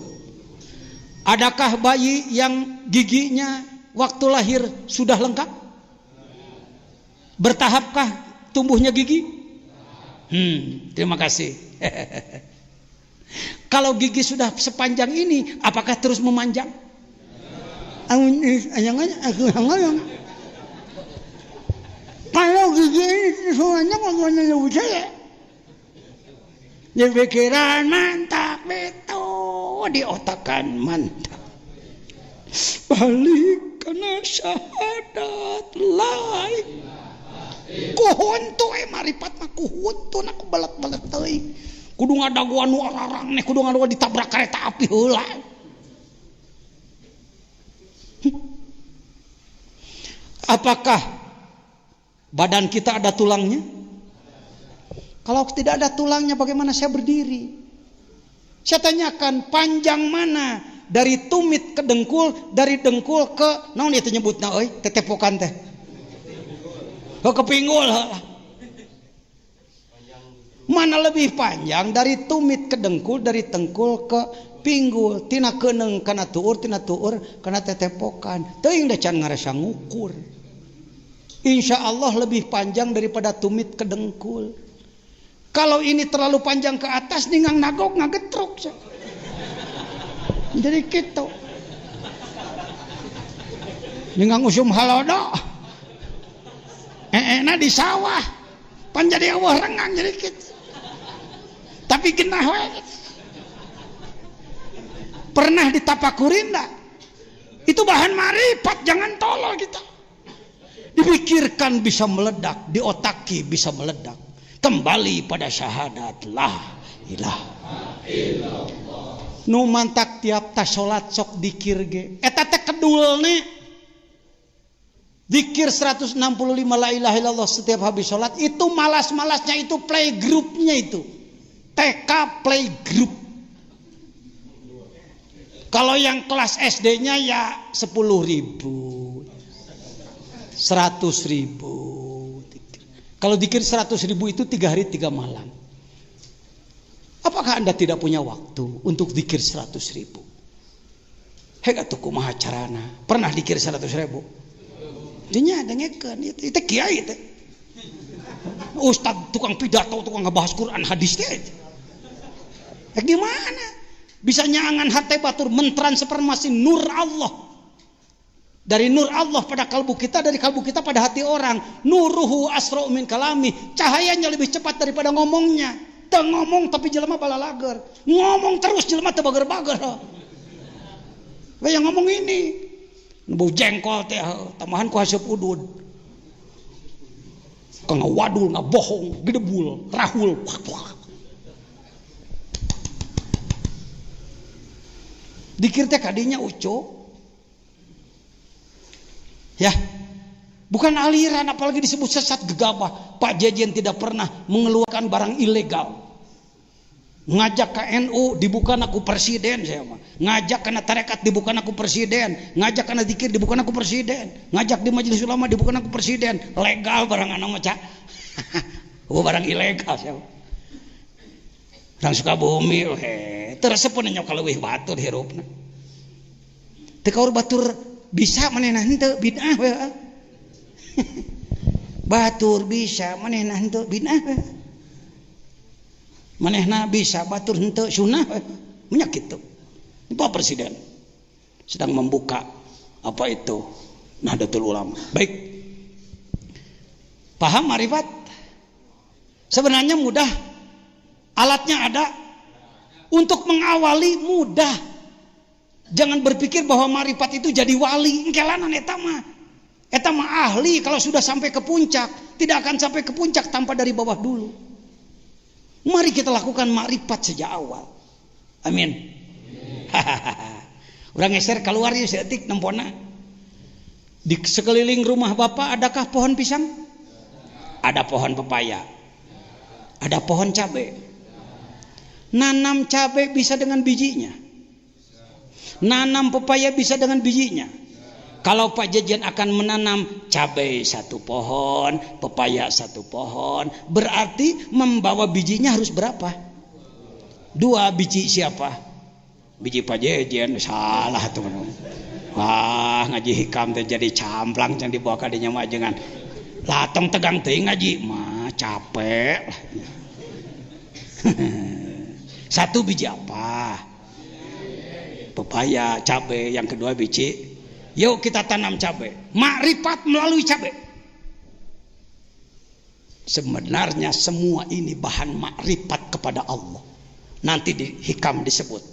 Adakah bayi yang giginya waktu lahir sudah lengkap? Bertahapkah tumbuhnya gigi? Terima kasih. Kalau gigi sudah sepanjang ini, apakah terus memanjang? Kalau gigi ini terus memanjang, makanya lebih saya. Yang pikiran mantap itu, di otakan mantap. Balik karena syahadat lain. Kuhuntu marifat mah kuhuntu nak balat-balat teuing. Kudu ngadagu anu ararang nih, kudu ngadagu ditabrak kereta api heula. Apakah badan kita ada tulangnya? Kalau tidak ada tulangnya bagaimana saya berdiri? Saya tanyakan panjang mana dari tumit ke dengkul, dari dengkul ke naon itu nyebutna euy, tetepokan teh. Ke pinggul. Mana lebih panjang dari tumit ke dengkul, dari dengkul ke pinggul, tina keuneng kana tuur, tina tuur kana tetepokan. Teuing da can ngarasa ngukur. Insya Allah lebih panjang daripada tumit ke dengkul. Kalau ini terlalu panjang ke atas, ningang nagok ngagetruk. Jadi gitu. Ningang usum halodo. Di sawah pan jadi awah rengang jadi gitu. Tapi genah wae. Pernah ditapakurin enggak? Itu bahan marifat, jangan tolol kita. Dipikirkan bisa meledak, diotaki bisa meledak. Kembali pada syahadat la ilaha illallah. Nu mantak tiap tas salat sok dikir ge. Eta teh kedulne. Zikir 165 la ilaha illallah setiap habis sholat. Itu malas-malasnya itu playgroupnya itu. TK playgroup. Kalau yang kelas SD-nya ya 10.000, 100.000. Kalau zikir 100.000 itu 3 hari 3 malam. Apakah Anda tidak punya waktu untuk zikir 100.000? Hek atuh kumaha carana? Pernah zikir 100.000? Dinya dengekeun itu kiai teh. Ustad tukang pidato, tukang ngebahas Quran hadis teh. Gimana? Bisa nyangan hati batur mentransformasi nur Allah. Dari nur Allah pada kalbu kita, dari kalbu kita pada hati orang. Nuruhu asra'u min kalami. Cahayanya lebih cepat daripada ngomongnya. Teu ngomong tapi jelema balalager. Ngomong terus jelema teu bager-bager. We yang ngomong ini bau jengkol teh tambahan ku haseup udud. Kang wadul ngabohong, gedebul, rahul. Dikir teh kadinya uco. Ya. Bukan aliran, apalagi disebut sesat gegabah. Pak Jejen tidak pernah mengeluarkan barang ilegal. Ngajak ke NU dibukan aku presiden saya mah. Ngajak kena tarekat dibukan aku presiden. Ngajak kena zikir dibukan aku presiden. Ngajak di majelis ulama dibukan aku presiden. Legal barang anu maca. Barang ilegal saya. Orang Sukabumi teresep nya kalau wih batur hirupna. Teu kaur batur bisa manehna henteu bid'ah we. Batur bisa manehna henteu bid'ah we. Manehna bisa batur henteu sunnah we. Nya kitu. Pak Presiden sedang membuka apa itu Nahdlatul Ulama. Baik. Paham marifat? Sebenarnya mudah. Alatnya ada. Untuk mengawali mudah. Jangan berpikir bahwa marifat itu jadi wali. Engkelanan eta mah. Eta mah ahli kalau sudah sampai ke puncak. Tidak akan sampai ke puncak tanpa dari bawah dulu. Mari kita lakukan marifat sejak awal. Amin. Urang geser keluar ya seetik nempona. Di sekeliling rumah Bapak adakah pohon pisang? Ada pohon pepaya. Ada pohon cabai. Nanam cabai bisa dengan bijinya. Nanam pepaya bisa dengan bijinya. Kalau Pak Jejen akan menanam cabai satu pohon, pepaya satu pohon, berarti membawa bijinya harus berapa? 2 biji siapa? Biji Pak Jejen. Salah teman-teman. Wah, ngaji hikam teh jadi camplang yang dibawa kadinya mah jangan. Latong tegang teh ngaji mah capek. Satu biji apa? Pepaya, cabai. Yang kedua biji. Yuk kita tanam cabai. Makrifat melalui cabai. Sebenarnya semua ini bahan makrifat kepada Allah. Nanti di hikam disebut.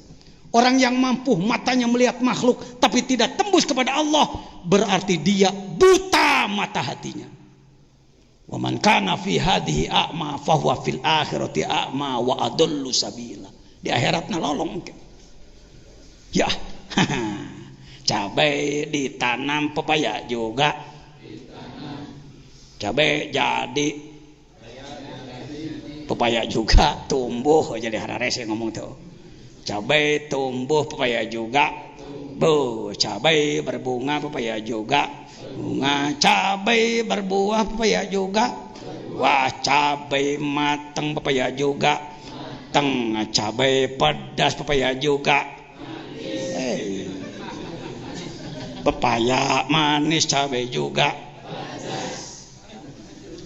Orang yang mampu matanya melihat makhluk tapi tidak tembus kepada Allah, berarti dia buta mata hatinya. Wa man kana fi hadhihi a'ma fa huwa fil akhirati a'ma wa adallu sabila. Di akhiratna lolong. Ya. Cabai ditanam, pepaya juga. Cabai jadi, pepaya juga tumbuh. Jadi hararese ngomong tuh. Cabai tumbuh, pepaya juga. Cabai berbunga, pepaya juga. Bunga, cabai berbuah, pepaya juga. Wah, cabai matang, pepaya juga. Tengah cabai pedas, pepaya juga. Pepaya manis, cabai juga.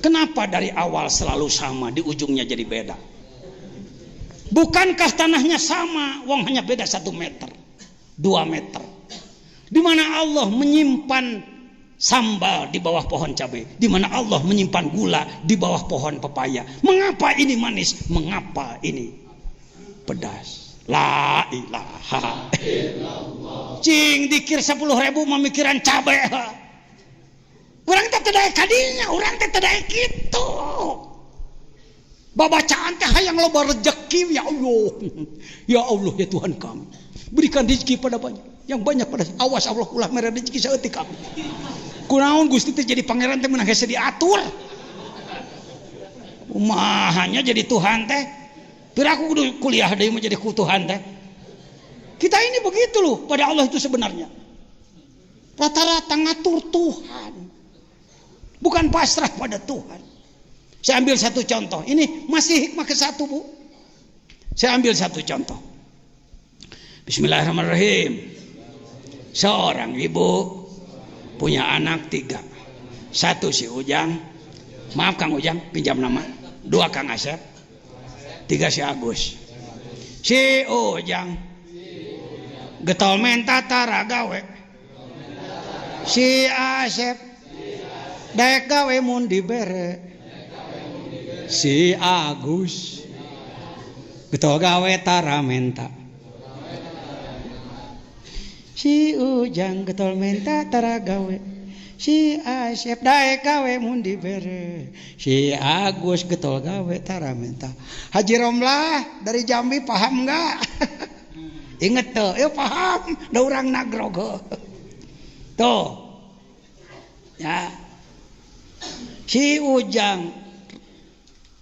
Kenapa dari awal selalu sama, di ujungnya jadi beda? Bukankah tanahnya sama, wong hanya beda 1 meter, 2 meter. Di mana Allah menyimpan sambal di bawah pohon cabai, di mana Allah menyimpan gula di bawah pohon pepaya. Mengapa ini manis? Mengapa ini pedas? La ilaha illallah. Cing dikir 10.000 memikiran cabai. Urang teh teu kadinya, urang teh teu kitu. Babacaan teh hayang loba rezeki ya Allah. Ya Allah ya Tuhan kami. Berikan rezeki pada yang banyak pada awas Allah ulah mere rezeki saeutik kami. Kunaon Gusti teh jadi pangeran teh meunang hese diatur. Umahanya jadi Tuhan teh. Aku kudu kuliah deui menjadi Tuhan teh. Kita ini begitu loh pada Allah itu sebenarnya. Rata-rata ngatur Tuhan. Bukan pasrah pada Tuhan. Saya ambil satu contoh. Ini masih hikmah ke-1, Bu. Saya ambil satu contoh. Bismillahirrahmanirrahim. Seorang ibu punya anak 3. 1 si Ujang. Maaf Kang Ujang, pinjam nama. 2 Kang Asep. 3 si Agus. Si Ujang getol menta tara gawe. Si Asep daek gawe mun dibere. Si Agus getol gawe tara menta. Si Ujang getol menta tara gawe. Si Asep daek gawe mun dibere. Si Agus getol gawe tara menta. Haji Romlah dari Jambi paham enggak? Inget tuh, paham, da urang nagrog. Tuh. Ya. Si Ujang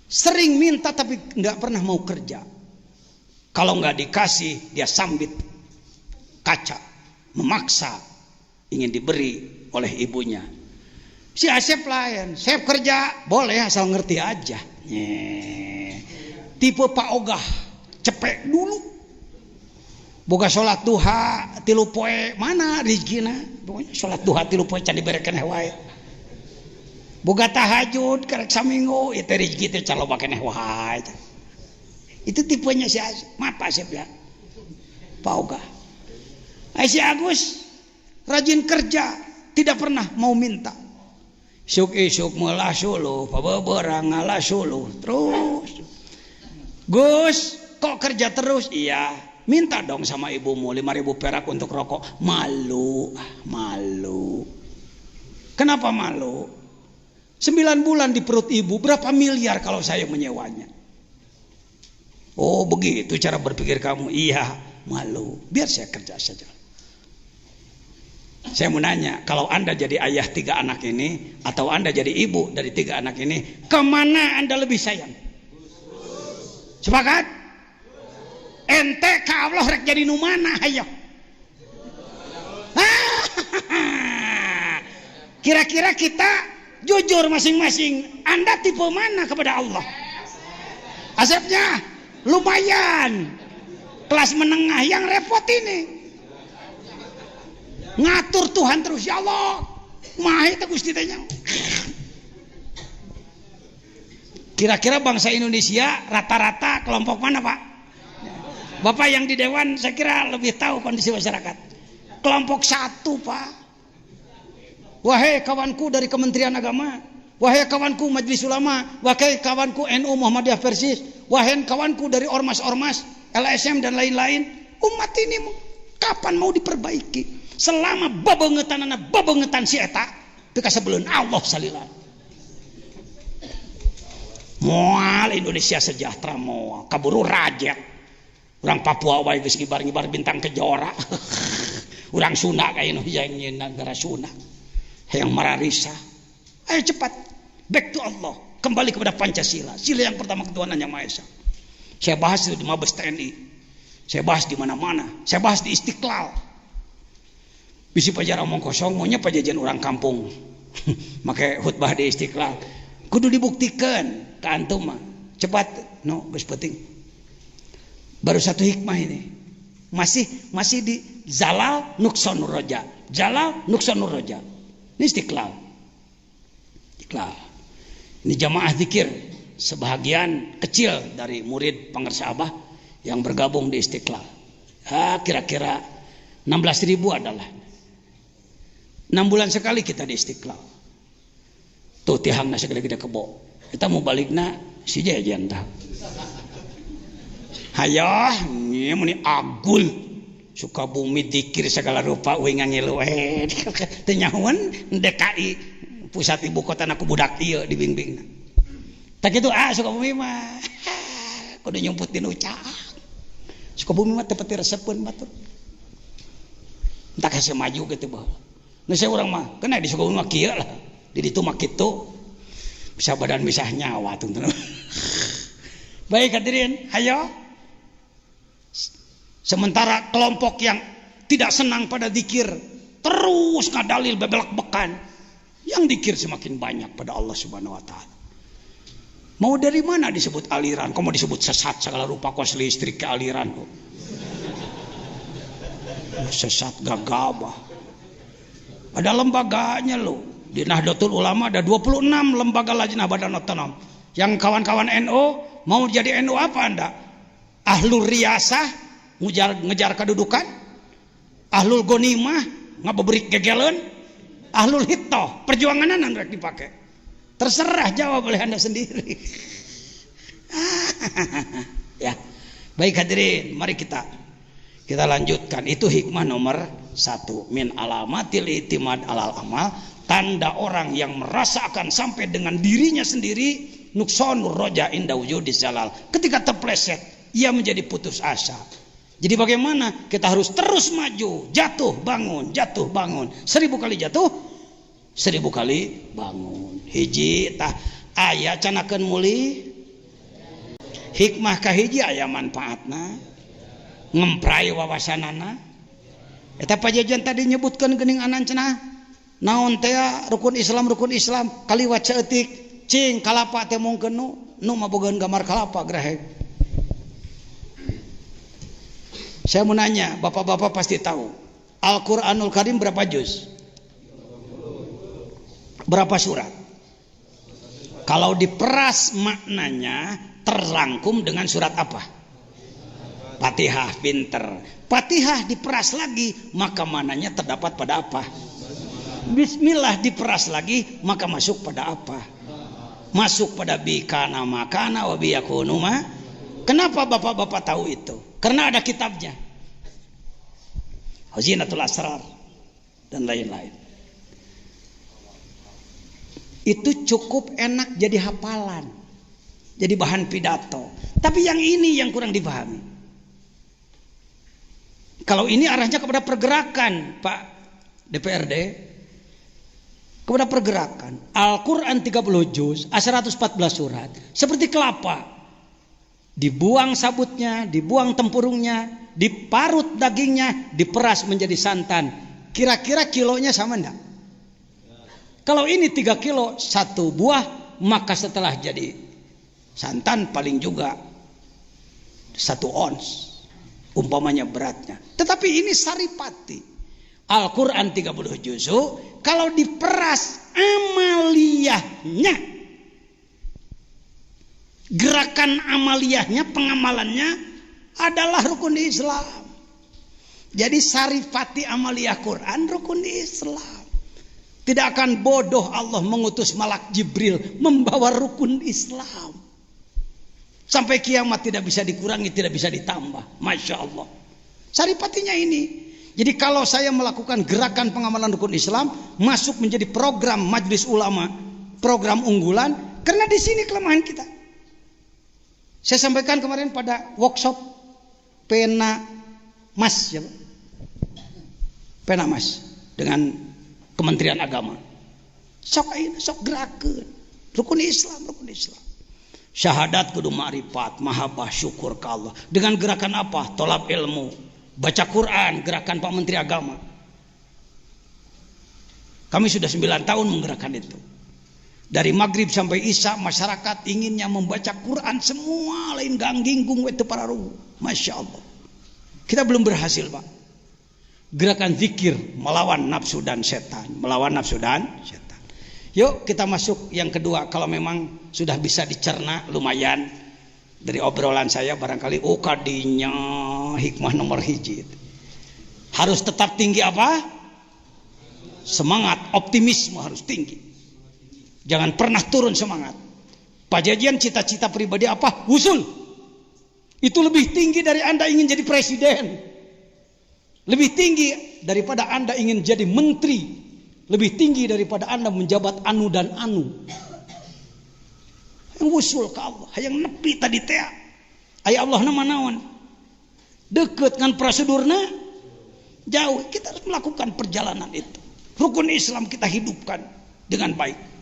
sering minta tapi nggak pernah mau kerja. Kalau nggak dikasih dia sambit kaca, memaksa ingin diberi oleh ibunya. Si Asep lain, Asep kerja boleh asal ngerti aja. Tipe Pak Ogah, cepek dulu. Boga sholat duha 3 poe mana rezekina? Pokoknya sholat duha 3 poe can diberekeun wae. Boga tahajud karek saminggu itu rezeki teh calo bakeneh wae. Itu tipenya si Asep. Maaf Asep ya. Pak Ogah. Si Agus rajin kerja, tidak pernah mau minta. Isuk-isuk meula suluh, pabeberang ngalah suluh terus. Gus, kok kerja terus? Iya, minta dong sama ibumu 5.000 perak untuk rokok. Malu. Kenapa malu? 9 bulan di perut ibu, berapa miliar kalau saya menyewanya? Oh begitu cara berpikir kamu. Iya, malu. Biar saya kerja saja. Saya mau nanya, kalau Anda jadi ayah 3 anak ini, atau Anda jadi ibu dari 3 anak ini, kemana Anda lebih sayang? Sepakat? Ente ka Allah rek jadi nu mana ayo? Kira-kira kita jujur masing-masing, Anda tipe mana kepada Allah? Asepnya lumayan, kelas menengah, yang repot ini ngatur Tuhan terus, ya Allah mah itu Gusti teh. Kira-kira bangsa Indonesia rata-rata kelompok mana Pak? Bapak yang di Dewan saya kira lebih tahu kondisi masyarakat. Kelompok 1 Pak. Wahai kawanku dari Kementerian Agama, wahai kawanku Majelis Ulama, wahai kawanku NU Muhammadiyah Persis, wahai kawanku dari ormas-ormas LSM dan lain-lain, umat ini kapan mau diperbaiki? Selama babangetan si eta teu kasebeleun Allah salila. Moal Indonesia sejahtera moal kaburu rajet. Urang Papua wae geus ngibar-ngibar bintang kejora. Urang Sunda kayak nu negara Sunda. Hayang mararisa. Ayo cepat back to Allah, kembali kepada Pancasila. Sila yang pertama, ketuhanan yang Maha Esa. Saya bahas itu di Mabes TNI. Saya bahas di mana-mana. Saya bahas di Istiqlal. Bisi pajar omong kosong, maunya pajajan orang kampung. Make khutbah di Istiqlal. Kudu dibuktikan ke antum mah. Cepat, no, geus penting. Baru 1 hikmah ini. Masih di Zalal Nuqsanur Roja. Zalal Nuqsanur Roja. Ini Istiqlal. Ini jamaah zikir, sebahagian kecil dari murid pengersa Abah yang bergabung di Istiqlal. Kira-kira 16.000 adalah 6 bulan sekali kita di Istiqlal. Tuh tihangna segede-gede kebo. Kita mau balikna si jajan tah. Hayah, ieu meni agul. Sukabumi dikir segala rupa euy ngangilu we. Teu nyahoan DKI pusat ibu kota aku budak ieu dibimbingna. Tak kitu Sukabumi mah kudu nyumput di nuca. Sukabumi mah teu pati resepeun batur. Entah kasih maju gitu bah. Nah saya orang mah kena di Sukabumi mah kieu lah. Di ditu mah kitu. Bisa badan bisa nyawa tuh. Baik hadirin, ayo. Sementara kelompok yang tidak senang pada zikir terus ngadalil bebelak bekan, yang zikir semakin banyak pada Allah Subhanahu wa taala. Mau dari mana disebut aliran? Kamu disebut sesat segala rupa, kos listrik ke aliran kok. Sesat gagabah. Ada lembaganya loh. Di Nahdlatul Ulama ada 26 lembaga lajnah badan otonom. Yang kawan-kawan NU mau jadi NU apa Anda? Ahlul Riyasah ngejar kedudukan, Ahlul Gonimah ngabeberik gegeleun, Ahlul Hittoh perjuanganan rek dipakai. Terserah jawab oleh Anda sendiri. Ya. Baik hadirin, mari kita lanjutkan. Itu hikmah nomor 1, min alamatil itimad alal amal, tanda orang yang merasakan sampai dengan dirinya sendiri nuqsanur roja inda wujudis zalal. Ketika terpleset ia menjadi putus asa. Jadi bagaimana? Kita harus terus maju, jatuh bangun, 1000 kali jatuh, 1000 kali bangun. Hiji tah aya canakeun muli hikmah kahiji aya manfaatna, ngemprai wawasanana. Eta pajajan tadi nyebutkeun geuning anan cenah naon teh rukun Islam kaliwat saeutik cing kalapa teh mungkeun nu mabogaan gambar kalapa grahe. Saya mau nanya, bapak-bapak pasti tahu Al-Quranul Karim berapa juz? Berapa surat? Kalau diperas maknanya terrangkum dengan surat apa? Fatihah. Pinter. Fatihah diperas lagi maka maknanya terdapat pada apa? Bismillah diperas lagi maka masuk pada apa? Masuk pada bikana makana wa biyakunu ma. Kenapa bapak-bapak tahu itu? Karena ada kitabnya. Hazinatul Asrar dan lain-lain. Itu cukup enak jadi hafalan, jadi bahan pidato. Tapi yang ini yang kurang dipahami. Kalau ini arahnya kepada pergerakan, Pak DPRD, kepada pergerakan. Al-Quran 30 juz, 114 surat, seperti kelapa. Dibuang sabutnya, dibuang tempurungnya, diparut dagingnya, diperas menjadi santan. Kira-kira kilonya sama enggak? Kalau ini 3 kilo 1 buah, maka setelah jadi santan paling juga 1 ons umpamanya beratnya. Tetapi ini saripati. Al-Quran 30 juz'u kalau diperas amaliyahnya, gerakan amaliyahnya, pengamalannya adalah rukun Islam. Jadi sarifati amaliyah Quran rukun Islam. Tidak akan bodoh Allah mengutus malak Jibril membawa rukun Islam. Sampai kiamat tidak bisa dikurangi, tidak bisa ditambah. Masya Allah. Sarifatinya ini. Jadi kalau saya melakukan gerakan pengamalan rukun Islam, masuk menjadi program majelis ulama, program unggulan, karena di sini kelemahan kita. Saya sampaikan kemarin pada workshop pena mas, ya, pena mas dengan Kementerian Agama. Sok gerakan rukun Islam. Syahadat kudu ma'rifat, mahabbah, syukur ke Allah. Dengan gerakan apa? Tolab ilmu, baca Quran, gerakan Pak Menteri Agama. Kami sudah 9 tahun menggerakkan itu. Dari maghrib sampai isya masyarakat inginnya membaca Quran semua, lain gangginggung itu para ruh. Masya Allah. Kita belum berhasil, Pak. Gerakan zikir melawan nafsu dan setan, Yuk kita masuk yang kedua. Kalau memang sudah bisa dicerna lumayan dari obrolan saya barangkali kadinya hikmah nomor hiji. Harus tetap tinggi apa? Semangat, optimisme harus tinggi. Jangan pernah turun semangat. Pajajian cita-cita pribadi apa? Usul. Itu lebih tinggi dari Anda ingin jadi presiden. Lebih tinggi daripada Anda ingin jadi menteri. Lebih tinggi daripada Anda menjabat anu dan anu. Yang usul ke Allah, yang nepi tadi teh. Aya Allah nama naon? Deket dengan prosedurna jauh. Kita harus melakukan perjalanan itu. Rukun Islam kita hidupkan dengan baik.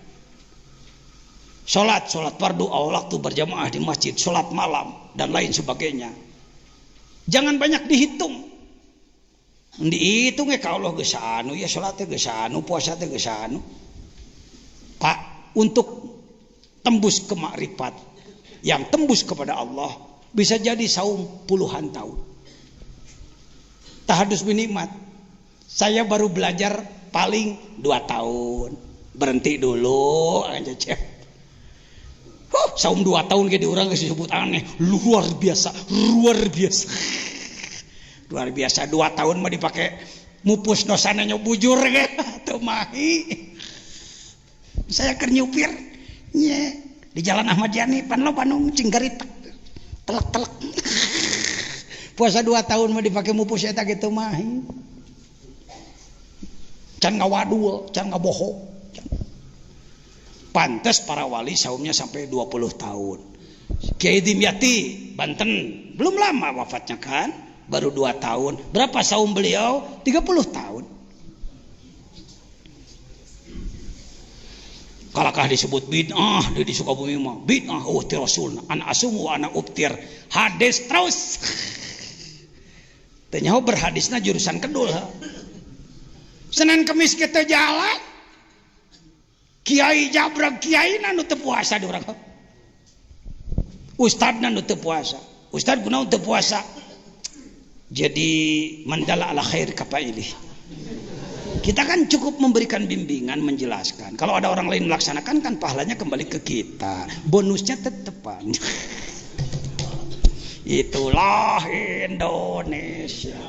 Sholat fardu awal waktu berjamaah di masjid, sholat malam dan lain sebagainya. Jangan banyak dihitung. Dihitung kalau geus anu ya sholatnya geus anu, puasa teh geus anu. Pak, untuk tembus ke makrifat, yang tembus kepada Allah bisa jadi saum puluhan tahun. Tahadus binikmat. Saya baru belajar paling 2 tahun. Berhenti dulu aja cek. Saum 2 tahun ke di orang disebut aneh, luar biasa. 2 tahun mah dipakai mupus dosana bujur tuh mahi. Saya keur nyupir nya di Jalan Ahmad Yani pan cinggarit telak. Puasa 2 tahun mah dipakai mupus eta gitu mahi. Can ngawadul, can ngabohong. Pantes para wali saumnya sampai 20 tahun. Kiai Dimyati Banten belum lama wafatnya kan, baru 2 tahun. Berapa saum beliau? 30 tahun. Kalakah disebut bid'ah di Sukabumi mah. Bid'ah ti Rasul. Ana asumu ana ubtir. Hadis terus. Teu nyaho berhadisna jurusan kedul. Senin Kemis kita jalan. Kiai jabrag kiaina nu teu puasa di urang. Ustadna nu teu puasa. Ustad kunaon teu puasa? Jadi mandala ala khair kapailih. Kita kan cukup memberikan bimbingan, menjelaskan. Kalau ada orang lain melaksanakan kan pahalanya kembali ke kita. Bonusnya tetepan. Itulah Indonesia.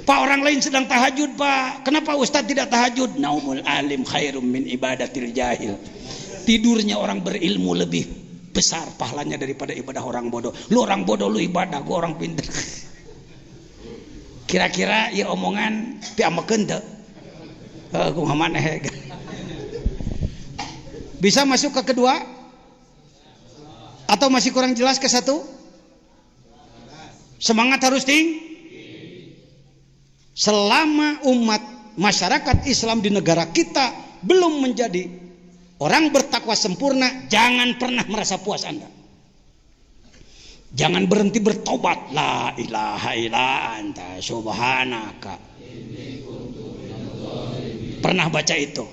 Pak, orang lain sedang tahajud, Pak. Kenapa Ustadz tidak tahajud? Naumul alim khairum min ibadatil jahil. Tidurnya orang berilmu lebih besar pahalanya daripada ibadah orang bodoh. Lu orang bodoh, lu ibadah, gua orang pintar. Kira-kira ya omongan piamakeun teu? Kumaha maneh. Bisa masuk ke kedua? Atau masih kurang jelas ke satu? Semangat harus tinggi. Selama umat masyarakat Islam di negara kita belum menjadi orang bertakwa sempurna, jangan pernah merasa puas Anda. Jangan berhenti bertobat. La ilaha illa anta subhanaka. Pernah baca itu?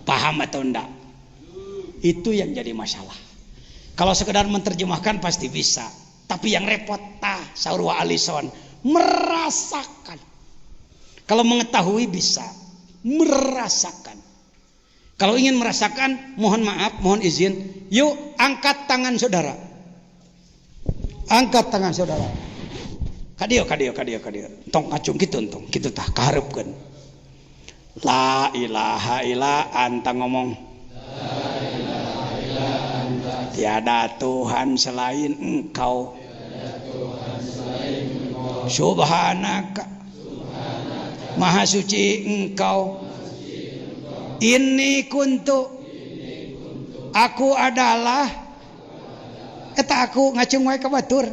Paham atau enggak? Itu yang jadi masalah. Kalau sekedar menerjemahkan pasti bisa. Tapi yang repot Saurwa Alison merasakan. Kalau mengetahui bisa, merasakan. Kalau ingin merasakan, mohon maaf, mohon izin, yuk angkat tangan saudara. Angkat tangan saudara. Kadio. Tong kacung kitu tah kaharepkeun. La ilaha illa anta ngomong. La ilaha illa anta. Tiada Tuhan selain Engkau. Subhanaka. Maha suci Engkau. Ini kuntu. Aku adalah. Eta aku ngacung wae ka batur.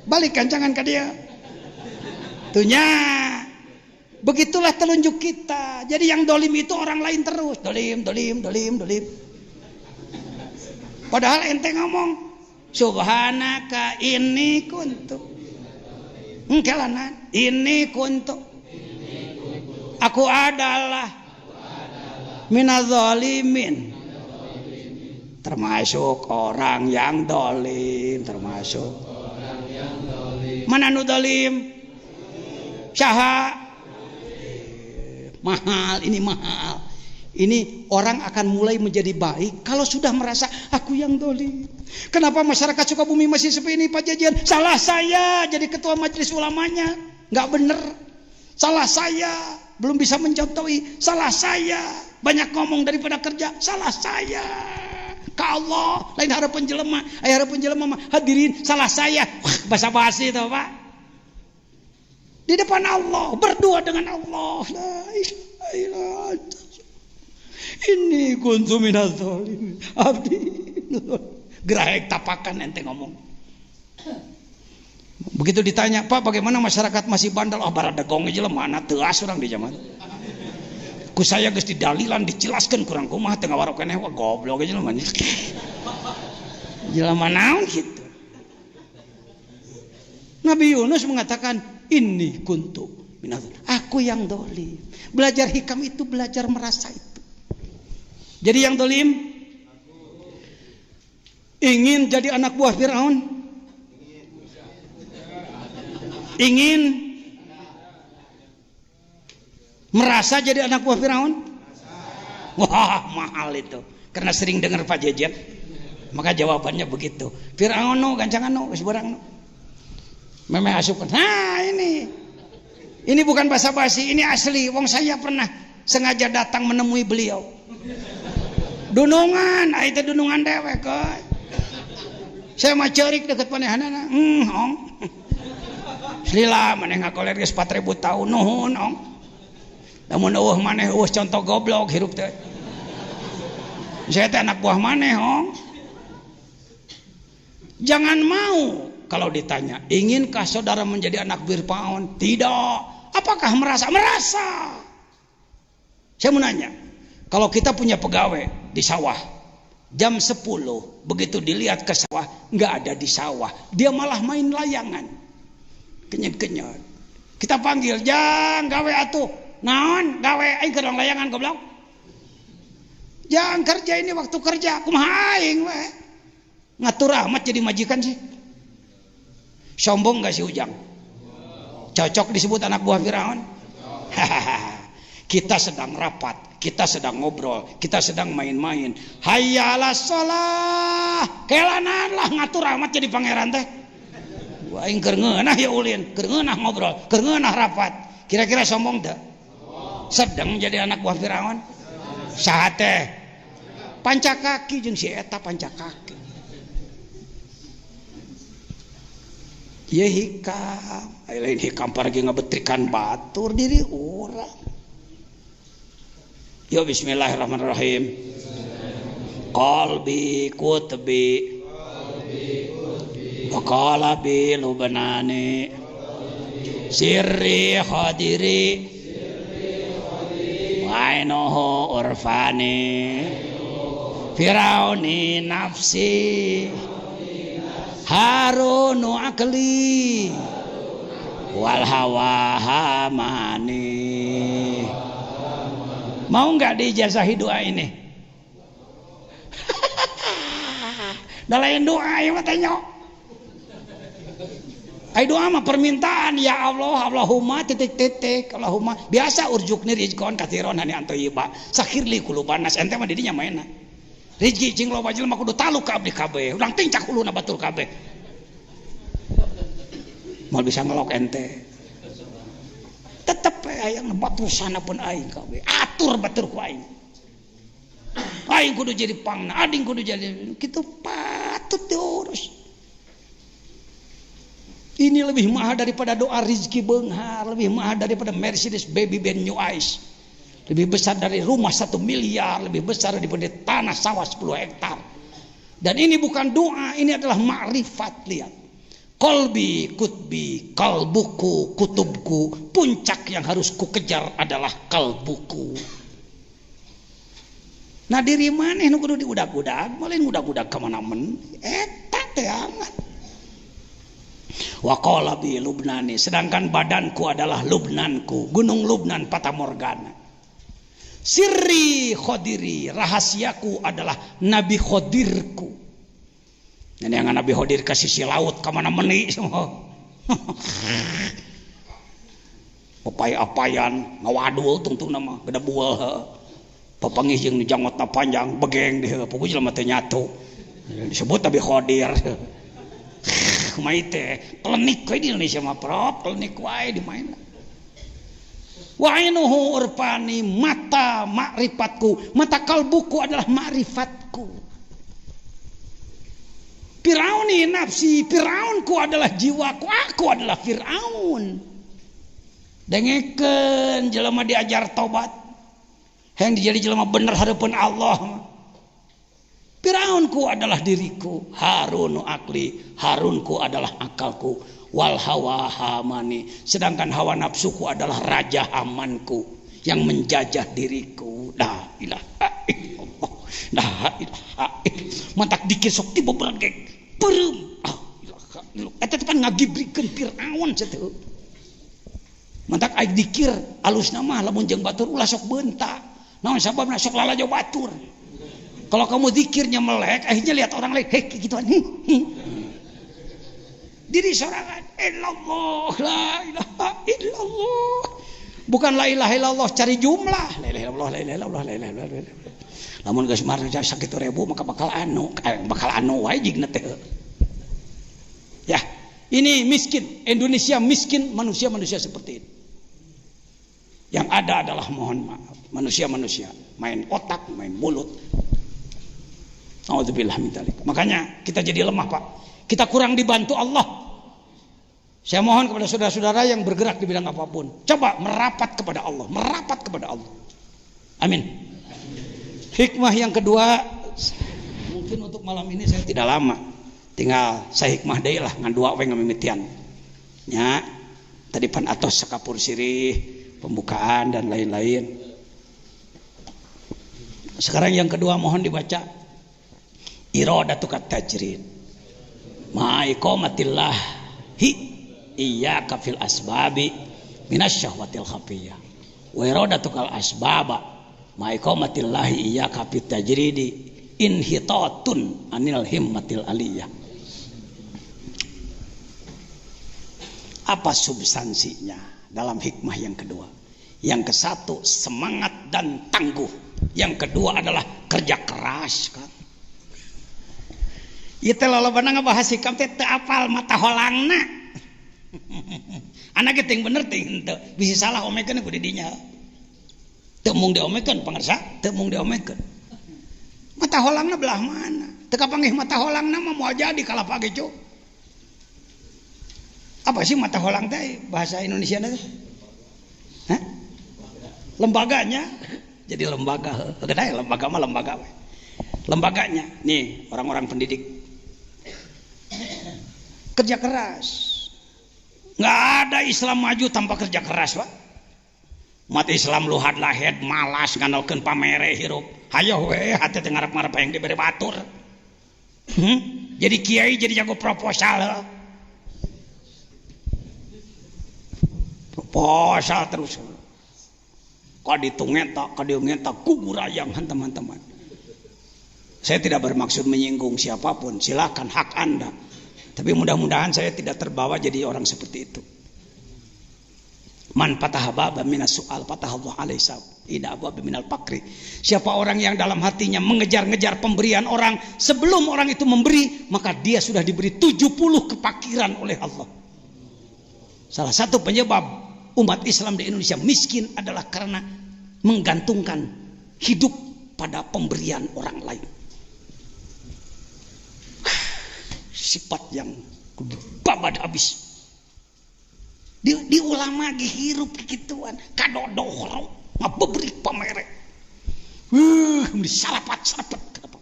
Balik kancangan ka dia. Tunya. Begitulah telunjuk kita. Jadi yang dolim itu orang lain terus. Dolim. Padahal ente ngomong. Subhanaka ini kuntu. Engkelanan. Ini kuntu. Aku adalah minadzalimin. Termasuk orang yang dolim. Mana nu dolim? Syaha. Mahal. Ini orang akan mulai menjadi baik kalau sudah merasa aku yang dolim. Kenapa masyarakat Sukabumi masih seperti ini Pak Jajan? Salah saya jadi ketua majelis ulamanya. Nggak bener. Salah saya. Belum bisa mencontohi. Salah saya. Banyak ngomong daripada kerja. Salah saya. Ka Allah. Lain harapan jelema. Harapan jelema hadirin. Salah saya. Basa-basi itu Pak. Di depan Allah. Berdua dengan Allah. La ilaha illallah. Ini kuntu minaz zalimin. Abdi. Gerahek tapakan ente ngomong. Begitu ditanya, Pak bagaimana masyarakat masih bandel? Baradagong aja lah mana teas orang di zaman. Ku saya geus didalilan dijelaskan kurang kumaha teu ngawarokeneh goblok aja lah mana. Jelema naon gitu. Nabi Yunus mengatakan, ini kuntu minaz. Aku yang dolim. Belajar hikam itu belajar merasa itu. Jadi yang dolim ingin jadi anak buah Firaun. Ingin merasa jadi anak buah Firaun? Wah mahal itu. Karena sering dengar Pak Jejen. Maka jawabannya begitu. Firaun no, gancangan no, sebarang no. Memang asupan. Nah ini bukan basa-basi, ini asli. Wong saya pernah sengaja datang menemui beliau. Dunungan, itu dunungan dewek. Saya mah cerik deket panehanana. Ong. Lila maneh ngakoler geus 4000 tahun nuhun ong. Lamun eueuh maneh eueuh contoh goblok hirup teh. Saya teh anak buah maneh ong. Jangan mau kalau ditanya, inginkah saudara menjadi anak Fir'aun? Tidak. Apakah merasa? Merasa. Saya mau nanya, kalau kita punya pegawai di sawah, jam 10 begitu dilihat ke sawah, nggak ada di sawah, dia malah main layangan, kenyot-kenyot. Kita panggil, jang gawe atuh, naon gawe aing keur layangan goblok. Jang kerja ini waktu kerja, kumaha aing we. Ngatur amat jadi majikan sih. Sombong gak sih Ujang? Cocok disebut anak buah Firaun? Kita sedang rapat, kita sedang ngobrol, kita sedang main-main. Hayyalah sholah, kelanan lah ngatur amat jadi pangeran teh. Wah, aing keur ngeunah ya ulin, keur ngeunah ngobrol, keur ngeunah rapat. Kira-kira sombong teu? Sedang jadi anak buah Firaun? Saha teh? Pancakaki jeung si eta pancakaki. Ya hikam, lain hikam pergi ngebetrikan batur diri orang. Yo bismillahirrahmanirrahim. Qalbi kutbi wa qalabi lubnani sirri khadiri wa ainuhu urfani firauni nafsi Harunu akli wal hawa hamani. Mau nggak diijazahi doa ini? Dah lain doa ya matanya. Ai doa mah permintaan, ya Allah, Allahumma titik-titik, Allahumma. Biasa urjukni rizqon katsiron hani antoyiba. Sakhirli kulubanas ente mah didinya mainna. Rizki cing loba jelema kudu taluk ka abdi kabeh. Ulang tincak uluna batur kabeh. Mal bisa ngelok ente. Tetep aya batur sana pun aing kabeh. Atur batur ku aing. Aing kudu jadi pangna, ading kudu jadi kitu patut diurus. Ini lebih mahal daripada doa rizki beunghar, lebih mahal daripada Mercedes baby Benz New Ice. Lebih besar dari rumah 1 miliar, lebih besar daripada tanah sawah 10 hektar. Dan ini bukan doa, ini adalah ma'rifat. Lihat, qalbi kutbi, kalbuku kutubku, puncak yang harus kukejar adalah kalbuku. Nah diri maneh nu kudu diudag-udag, malin udag-udag ka mana men, eta teh amat. Wa qalabi lubnani, sedangkan badanku adalah Lubnanku, gunung Lubnan Fatamorgana. Sirri khodiri, rahasiaku adalah Nabi Khodirku. Ini yang Nabi Khodir ke sisi laut kemana meni semua. Papai-apayan ngawadul tungtung nama gede buah. Papangih yang jangotna panjang begeng deh, pokoknya lama teh nyatu. Disebut Nabi Khodir. Maite klenik we di Indonesia mah prop, klenik wae di main. Wa ainuhu urfani, mata makrifatku, mata kalbuku adalah makrifatku. Firauni nafsi, Firaunku adalah jiwaku, aku adalah Firaun. Dengekeun jelema diajar tobat, yang dijadi jelema bener hareupeun Allah. Firaunku adalah diriku, Harunu akli, Harunku adalah akalku. Wal hawa hamani, sedangkan hawa nafsuku adalah raja Hamanku yang menjajah diriku. La ilaha illallah, la ilaha illallah. Mantak dikir sok tiba beragek perem. Ilaha illallah. Eta teh kan ngagibrikeun Firaun sateu. Mantak aing dikir alusna mah lamun jeung batur ulah sok beunta. Naon sababna sok lalajo batur. Kalau kamu zikirnya melek, akhirnya lihat orang lain, hei gituan. Diri sorangan, illallah, la ilaha illallah. Bukan la ilaha illallah cari jumlah. La ilaha illallah, la ilaha illallah, la ilaha illallah. Lamun geus marja sakitu ribu maka bakal anu wae jigna teh. Ya, ini miskin, Indonesia miskin, manusia-manusia seperti ini. Yang ada adalah mohon maaf, manusia-manusia main otak, main mulut. Nauzubillah min dzalik. Makanya kita jadi lemah, Pak. Kita kurang dibantu Allah. Saya mohon kepada saudara-saudara yang bergerak di bidang apapun, coba merapat kepada Allah, merapat kepada Allah. Amin. Hikmah yang kedua, mungkin untuk malam ini saya tidak lama tinggal sahikmah deui lah ngan dua we ngamimitian nya tadi pan atos sakapur sirih pembukaan dan lain-lain. Sekarang yang kedua mohon dibaca iradatukat tajrid ma'iqamatillahi iyyaka fil asbabi minasyahwatil khafiyah wa iradatukal asbaba ma'iqamatillahi iyyaka fit tajridi inhitatun anil himmatil aliyah. Apa substansinya dalam hikmah yang kedua? Yang kesatu semangat dan tangguh, yang kedua adalah kerja keras kan. Ieu teh lolobana ngabahas hikam teh teu apal mata holangna. Anak ge ting bener ting henteu, bisi salah omekeun ku di dinya. Teu mung diomekeun pangarsa, teu mung diomekeun. Mata holangna belah mana? Teu kapanggih mata holangna mah moal jadi kalapa ge cu. Apa sih mata holang teh bahasa Indonesia teh? Hah? Lembaganya. Jadi lembaga, gede lembaga mah lembaga. Lembaganya, nih orang-orang pendidik kerja keras. Nggak ada Islam maju tanpa kerja keras, Pak. Umat Islam luhad lahed malas nganalkeun pamere hirup. Hayo we hate teh ngarep-ngarep hayang dibere batur. Jadi kiai jadi jago proposal. Proposal terus. Kaditu ngeta kugurayang teman-teman. Saya tidak bermaksud menyinggung siapapun, silakan hak Anda. Tapi mudah-mudahan saya tidak terbawa jadi orang seperti itu. Man fataha baban minas su'al fataha Allah alaihi sab. Ida abwab minal fakri. Siapa orang yang dalam hatinya mengejar-ngejar pemberian orang sebelum orang itu memberi, maka dia sudah diberi 70 kepakiran oleh Allah. Salah satu penyebab umat Islam di Indonesia miskin adalah karena menggantungkan hidup pada pemberian orang lain. Sifat yang babad habis. Di ulama dihirup kegituan, kadodohro, mabeberi pamere. Sarapat-sarapat kenapa?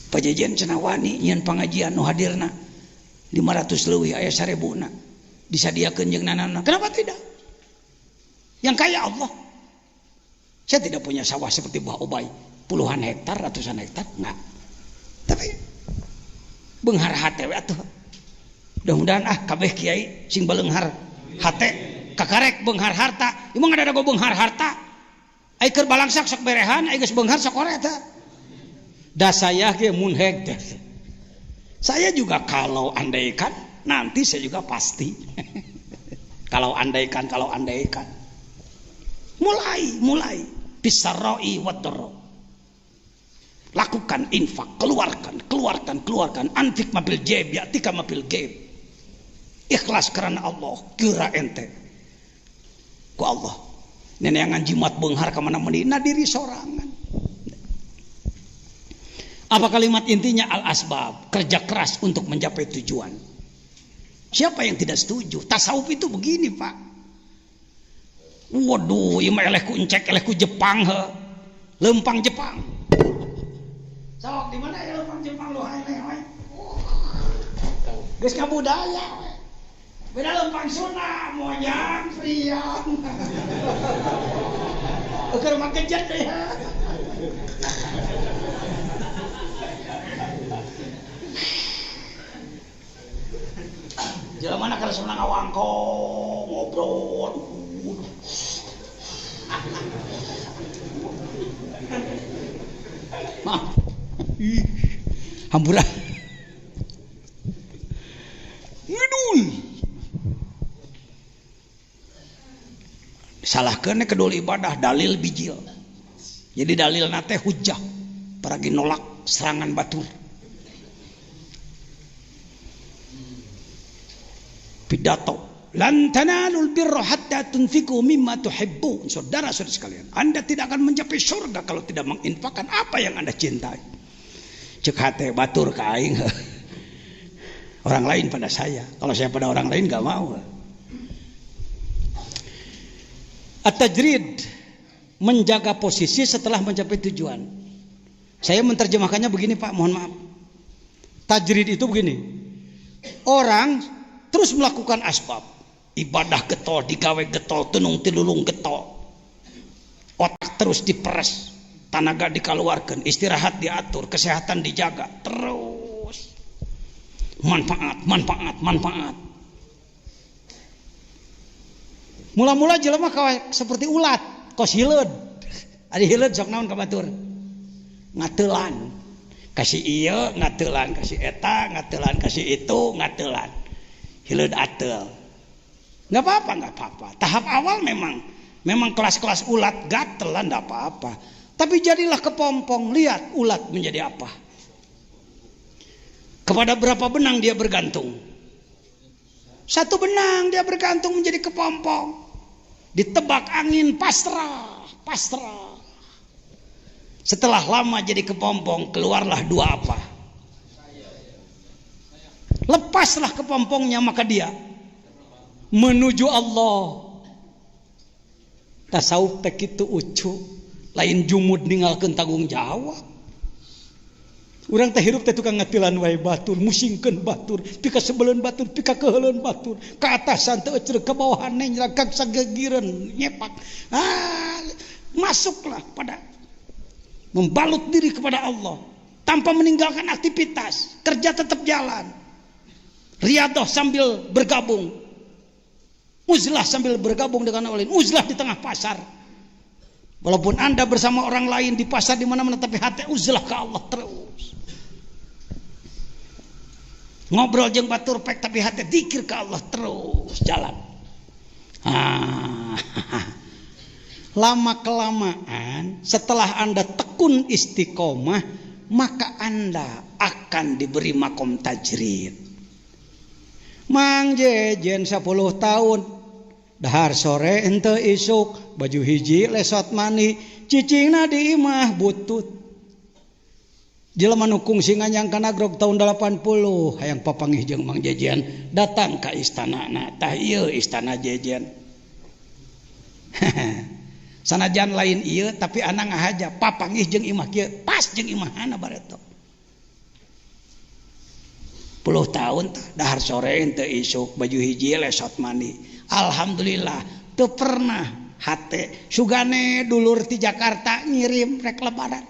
Pajajian cenawani nyian pangajian nu hadirna 500 leuwih aya 1000na disadiakeun jeung nanana. Kenapa tidak? Yang kaya Allah. Saya tidak punya sawah seperti Mbah Ubay, puluhan hektar, ratusan hektar, enggak. Tapi beunghar hate we atuh. Mudah-mudahan kabeh kiai sing baleunghar hate kakarek beunghar harta. Ieu mah ngadago beunghar harta. Ai keur balangsak sok berehan, ai geus beunghar sok ore teh. Da saya ge munheg teh. Saya juga kalau andaikan nanti saya juga pasti. kalau andaikan. Mulai bisaroi wadro. Lakukan infak, keluarkan. Anfik mabil jeb, yatika mabil jeb. Ikhlas karena Allah, kira ente. Ku Allah. Nenek yang jimat beunghar ka mana menina diri sorangan. Apa kalimat intinya? Al-asbab, kerja keras untuk mencapai tujuan. Siapa yang tidak setuju? Tasawuf itu begini, Pak. Waduh, ieu mah eleh ku encek, eleh ku Jepang he. Lempang Jepang. Sok di mana ya lempang Jepang lu hae we? Geus kabudaya we. Beda lempang Sunda, moyang, priang. Keur make jet deh. Jalan mana kalau senang ngawangko ngobrol. Maaf. Hampura. Ngidul. Salahkeun kedul ibadah dalil bijil. Jadi dalil nate hujjah. Paragi nolak serangan batur. Pidato. Lan tanalul birra hatta tunfiqu mimma tuhibbun. Saudara-saudara sekalian, Anda tidak akan mencapai surga kalau tidak menginfakkan apa yang Anda cintai. Cek hate batur ka aing. Orang lain pada saya. Kalau saya pada orang lain enggak mau. At-tajrid menjaga posisi setelah mencapai tujuan. Saya menerjemahkannya begini Pak, mohon maaf. Tajrid itu begini. Orang terus melakukan asbab. Ibadah getol, digawe getol, tenung tilulung getol. Otak terus diperes, tenaga dikeluarkan, istirahat diatur, kesehatan dijaga. Terus manfaat. Mula-mula jelema seperti ulat, kos hileud. Ari hileud sok naon ka batur? Ngatelan. Kasih ieu ngatelan, kasih eta ngatelan, kasih itu ngatelan. Hileud atel. Enggak apa-apa. Tahap awal memang kelas-kelas ulat gatelan enggak apa-apa. Tapi jadilah kepompong, lihat ulat menjadi apa. Kepada berapa benang dia bergantung? Satu benang dia bergantung menjadi kepompong. Ditebak angin pasrah. Setelah lama jadi kepompong, keluarlah dua apa? Lepaslah kepompongnya, maka dia menuju Allah. Tasawuf teh kitu ucu, lain jumud ninggalkeun tanggung jawab. Urang teh hirup teh tukang ngatilan wae batur, musingkeun batur, pika sebeleun batur, pika keheuleun batur, ka atasan teu eceureuh, ka bawahan nyeragak sagegireun nyepak. Masuklah pada membalut diri kepada Allah tanpa meninggalkan aktivitas, kerja tetap jalan. Riyadhah sambil bergabung, uzlah sambil bergabung dengan orang lain, uzlah di tengah pasar. Walaupun Anda bersama orang lain di pasar di mana-mana, tapi hati uzlah ke Allah terus. Ngobrol jeung batur pek tapi hati zikir ke Allah terus jalan. Lama kelamaan setelah Anda tekun istiqomah, maka Anda akan diberi makom tajrid. Mang jejen 10 tahun dahar sore ente isuk baju hiji lesot mani cicingna di imah butut. Jelema nu kungsi nganyangkan agrog tahun 80 hayang papanggih jeung Mang Jejen datang ka istanana. Tah ieu istana Jejen. Sanajan lain ieu tapi anak ngahaja papanggih jeung imah kieu pas jeung imahana bareto. 10 tahun dahar sore ente isuk baju hiji lesot mani. Alhamdulillah teu pernah hate sugane dulur ti Jakarta ngirim rek lebaran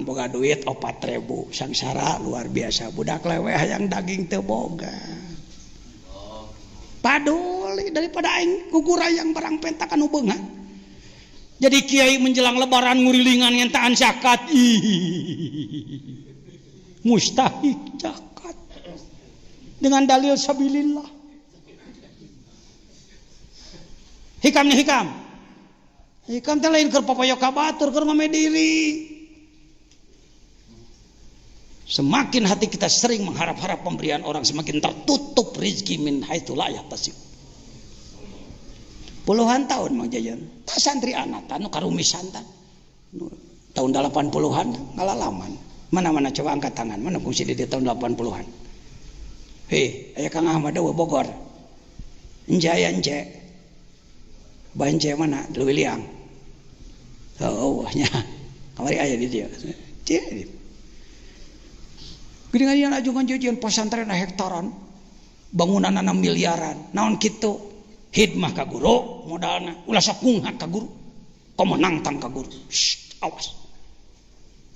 boga duit 4.000 sangsara luar biasa. Budak lewe hayang daging teu boga. Paduli daripada aing gugur hayang barang pentakan ubeungan. Jadi kiai menjelang lebaran ngurilingan ngentaan zakat. Mustahik zakat. Dengan dalil sabilillah. Hikam teh lain keur papayo ka batur, keur ngamediri. Semakin hati kita sering mengharap-harap pemberian orang, semakin tertutup rezeki min haitsu la yahtasib. Puluhan tahun Mang Jajan tak santri anak anu karumisan tah tahun 80-an ngalalaman. Mana-mana coba angkat tangan, mana kungsi di tahun 80-an. Hei, aya Kang Ahmad Dawa Bogor. Enjaya ence. Bance mana? Leuwih liang. Oh, nya. Kamari aya di dieu. Cih. Geuning aya ajukan jajan pesantren hektaran. Bangunanna miliaran. Naon kitu? Hidmah ka guru modalna ulah sok ngunghat ka guru komenang tang ka guru. Awas,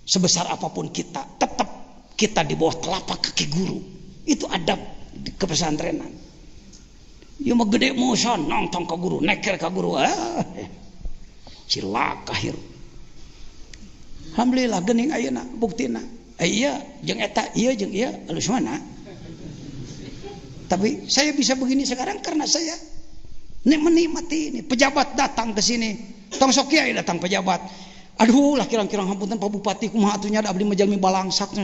sebesar apapun kita tetap kita di bawah telapak kaki guru. Itu adab di kepesantrenan. Ieu mah gede mosan nongtong ka guru, neker ka guru. Cilaka hirup. Alhamdulillah geuning ayeuna buktina. Iya jeung eta, iya jeung ieu alus mana. Tapi saya bisa begini sekarang karena saya menikmati ini. Pejabat datang ke sini, tong sok kiai datang pejabat. Aduh lah kirang-kirang hampunten Pak Bupati kumaha atunya da abdi majalmi balangsak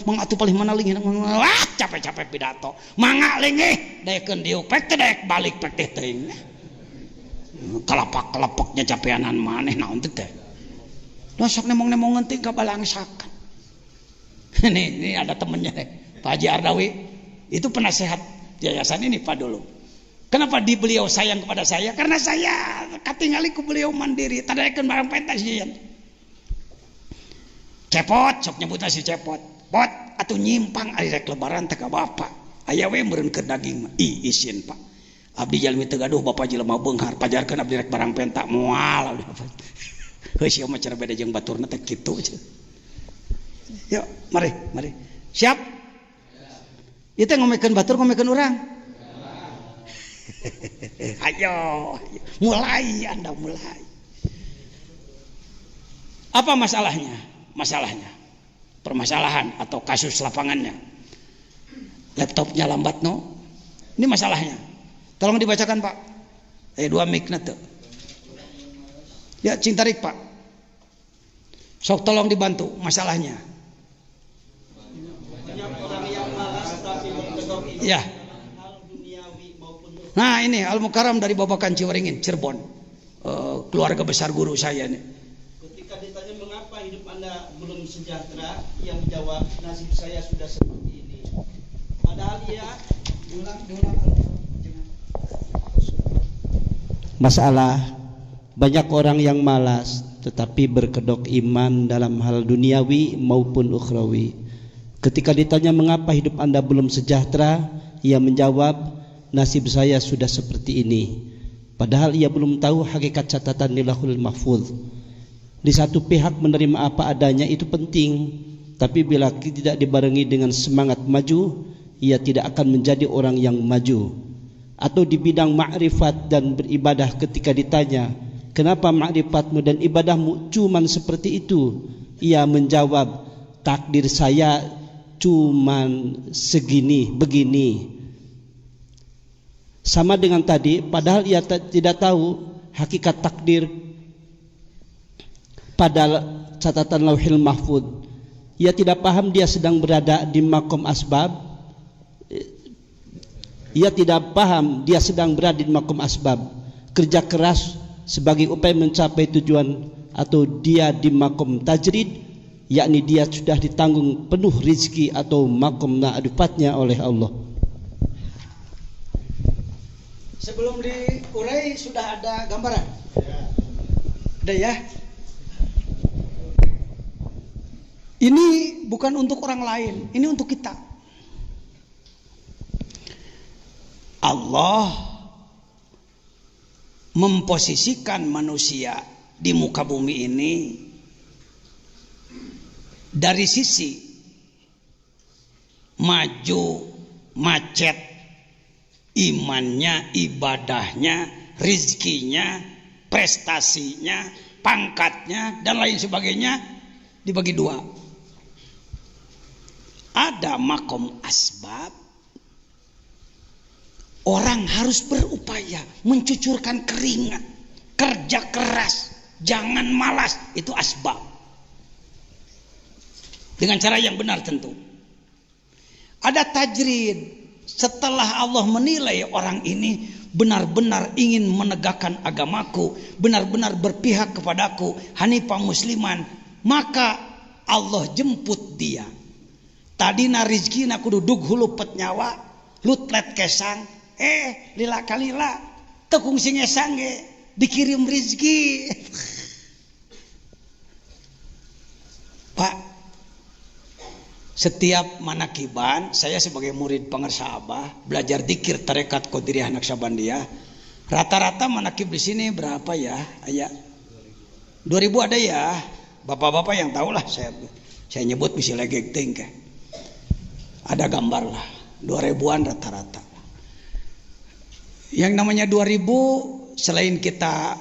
mangatu palih mana lingih. Wah capek-capek pidato. Mangga lingih daekeun diuk pek teh daek balik pek teh teuing. Kalapak-kalapaknya capeanan maneh naon teh teh. Lah sok nemong-nemongeun teh ka balangsakan. Ini ada temennya Pak Haji Ardawi. Itu penasehat yayasan ini Pak dulu. Kenapa beliau sayang kepada saya? Karena saya katingali ku beliau mandiri. Tadayakeun barang pentas jian. Cepot, sok nyebutna si cepot. Pot atuh nyimpang ari rek lebaran teh ka bapak. Aya we meureun keur daging mah. Isin Pak. Abdi jalmi teu gaduh bapak jelema beunghar. Pajarkeun abdi rek barang penta moal abdi. Heus ieu mah cara beda jeung baturna teh kitu. Yuk, mari. Siap? Ieu teh ngomekeun batur ngomekeun urang. Ayo, mulai Anda mulai. Apa masalahnya? Permasalahan atau kasus lapangannya. Laptopnya lambat no. Ini masalahnya. Tolong dibacakan Pak. 2 mic na tuh. Ya, cing tarik Pak. Sok tolong dibantu masalahnya. Ya. Nah ini Al-Mukarram dari Babakan Ciwaringin, Cirebon, keluarga besar guru saya nih. Ketika ditanya mengapa hidup Anda belum sejahtera, yang menjawab nasib saya sudah seperti ini. Padahal masalah banyak orang yang malas tetapi berkedok iman dalam hal duniawi maupun ukhrawi. Ketika ditanya mengapa hidup Anda belum sejahtera, ia menjawab, nasib saya sudah seperti ini. Padahal ia belum tahu hakikat catatan di Lauhul Mahfuz. Di satu pihak menerima apa adanya itu penting, tapi bila tidak dibarengi dengan semangat maju, ia tidak akan menjadi orang yang maju. Atau di bidang ma'rifat dan beribadah, ketika ditanya, kenapa ma'rifatmu dan ibadahmu cuman seperti itu? Ia menjawab, takdir saya cuman segini, begini. Sama dengan tadi, padahal ia tidak tahu hakikat takdir pada catatan Lauhil Mahfuz. Ia tidak paham dia sedang berada di makom asbab. Ia tidak paham dia sedang berada di makom asbab. Kerja keras sebagai upaya mencapai tujuan, atau dia di makom tajrid, yakni dia sudah ditanggung penuh rizki atau makom ma'rifatnya oleh Allah. Sebelum diurai sudah ada gambaran? Ada ya? Ini bukan untuk orang lain, ini untuk kita. Allah memposisikan manusia di muka bumi ini dari sisi maju, macet, imannya, ibadahnya, rizkinya, prestasinya, pangkatnya, dan lain sebagainya dibagi 2. Ada makom asbab. Orang harus berupaya mencucurkan keringat, kerja keras, jangan malas, itu asbab. Dengan cara yang benar tentu. Ada tajrid. Setelah Allah menilai orang ini benar-benar ingin menegakkan agamaku, benar-benar berpihak kepadaku, hanifah musliman, maka Allah jemput dia. Tadina rizkina kudu dug hulu pet nyawa, lutlet kesang, lila kalila, tekung singesang dikirim rizki. Pak, setiap manakiban, saya sebagai murid pengersa Abah belajar dikir tarekat Qadiriyah Naqsabandiyah. Rata-rata manakib di sini berapa ya? Ayah 2000 ada ya. Bapak-bapak yang tahu lah, saya nyebut misi legek ting. Ada gambar lah, 2000-an rata-rata. Yang namanya 2000, selain kita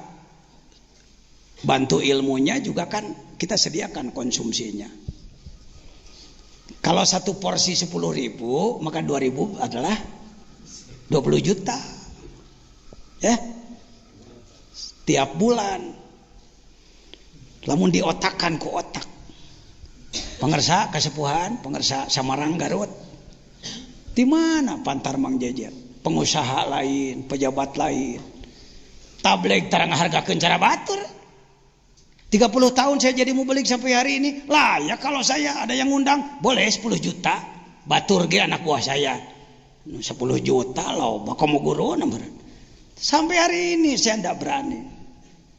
bantu ilmunya juga kan kita sediakan konsumsinya. Kalau satu porsi 10.000, maka 2.000 adalah 20 juta. Ya. Tiap bulan. Lamun diotakan ku otak. Pengersa kasepuhan, pengersa Samarang Garut. Di mana Pantar Mang Jajar? Pengusaha lain, pejabat lain. Tabligh tarang hargakeun cara batur. 30 tahun saya jadi mubelik sampai hari ini. Lah ya kalau saya ada yang ngundang, boleh 10 juta. Batur ge anak buah saya. 10 juta loh, bako mau guru nomor. Sampai hari ini saya tidak berani.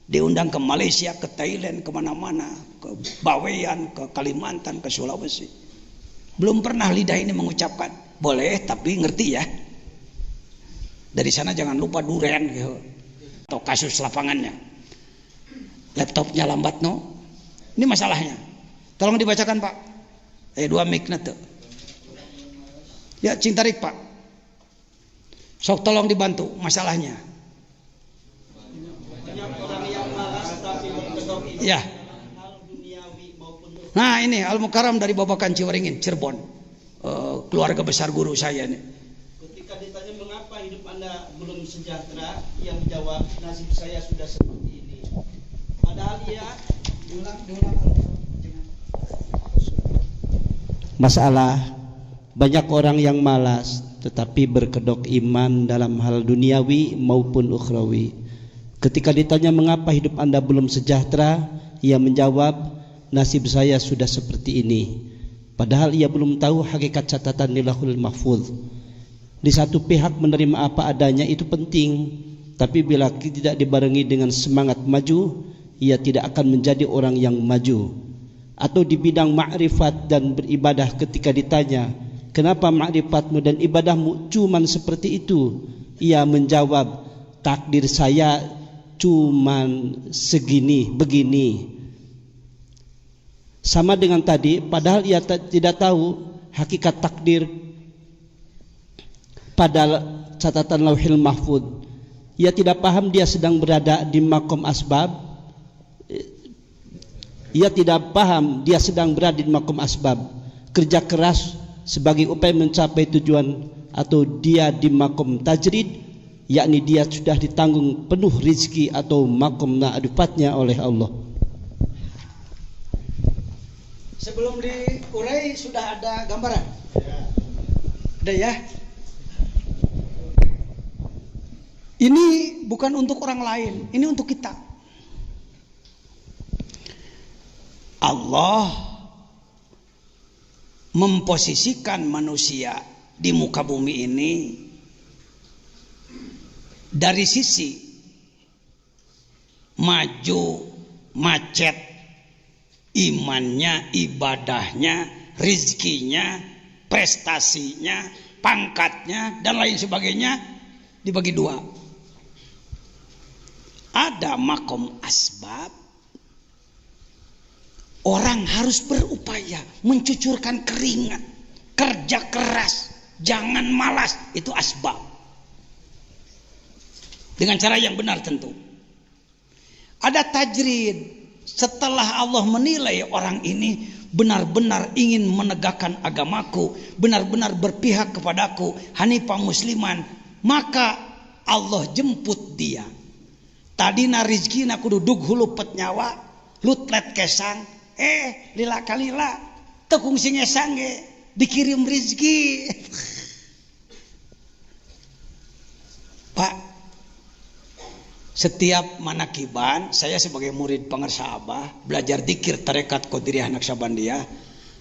Diundang ke Malaysia, ke Thailand, kemana-mana, ke Bawean, ke Kalimantan, ke Sulawesi. Belum pernah lidah ini mengucapkan. Boleh, tapi ngerti ya. Dari sana jangan lupa duren gitu. Atau kasus lapangannya. Laptopnya lambat no. Ini masalahnya. Tolong dibacakan Pak. 2 mic na tuh. Ya, cing tarik Pak. Sok tolong dibantu masalahnya. Ya. Nah ini Al-Mukarram dari Babakan Ciwaringin, Cirebon. Keluarga besar guru saya nih. Ketika ditanya mengapa hidup Anda belum sejahtera, yang menjawab nasib saya sudah seperti ini. Padahal dia diulang. Masalah banyak orang yang malas tetapi berkedok iman dalam hal duniawi maupun ukhrawi. Ketika ditanya mengapa hidup Anda belum sejahtera, ia menjawab, nasib saya sudah seperti ini. Padahal ia belum tahu hakikat catatan di Lauhul Mahfuz. Di satu pihak menerima apa adanya itu penting, tapi bila tidak dibarengi dengan semangat maju, ia tidak akan menjadi orang yang maju. Atau di bidang ma'rifat dan beribadah, ketika ditanya, kenapa ma'rifatmu dan ibadahmu cuman seperti itu? Ia menjawab, takdir saya cuman segini, begini. Sama dengan tadi, padahal ia tidak tahu hakikat takdir pada catatan Lauhil Mahfuz. Ia tidak paham dia sedang berada di makom asbab. Ia tidak paham dia sedang berada di makom asbab. Kerja keras sebagai upaya mencapai tujuan, atau dia di makom tajrid, yakni dia sudah ditanggung penuh rizki atau makom ma'rifatnya oleh Allah. Sebelum diurai sudah ada gambaran? Ada ya? Ini bukan untuk orang lain, ini untuk kita. Allah memposisikan manusia di muka bumi ini dari sisi maju, macet, imannya, ibadahnya, rizkinya, prestasinya, pangkatnya, dan lain sebagainya dibagi 2. Ada makom asbab. Orang harus berupaya mencucurkan keringat, kerja keras, jangan malas, itu asbab. Dengan cara yang benar tentu. Ada tajrid. Setelah Allah menilai orang ini benar-benar ingin menegakkan agamaku, benar-benar berpihak kepadaku, hanifah musliman, maka Allah jemput dia. Tadina rizkina kudu dug hulu pet nyawa, lutlet kesang, lila kalila, tekung singesang dikirim rizki. Pak, setiap manakiban, saya sebagai murid pengersa Abah belajar dikir tarekat Qadiriyah Naqsabandiyah.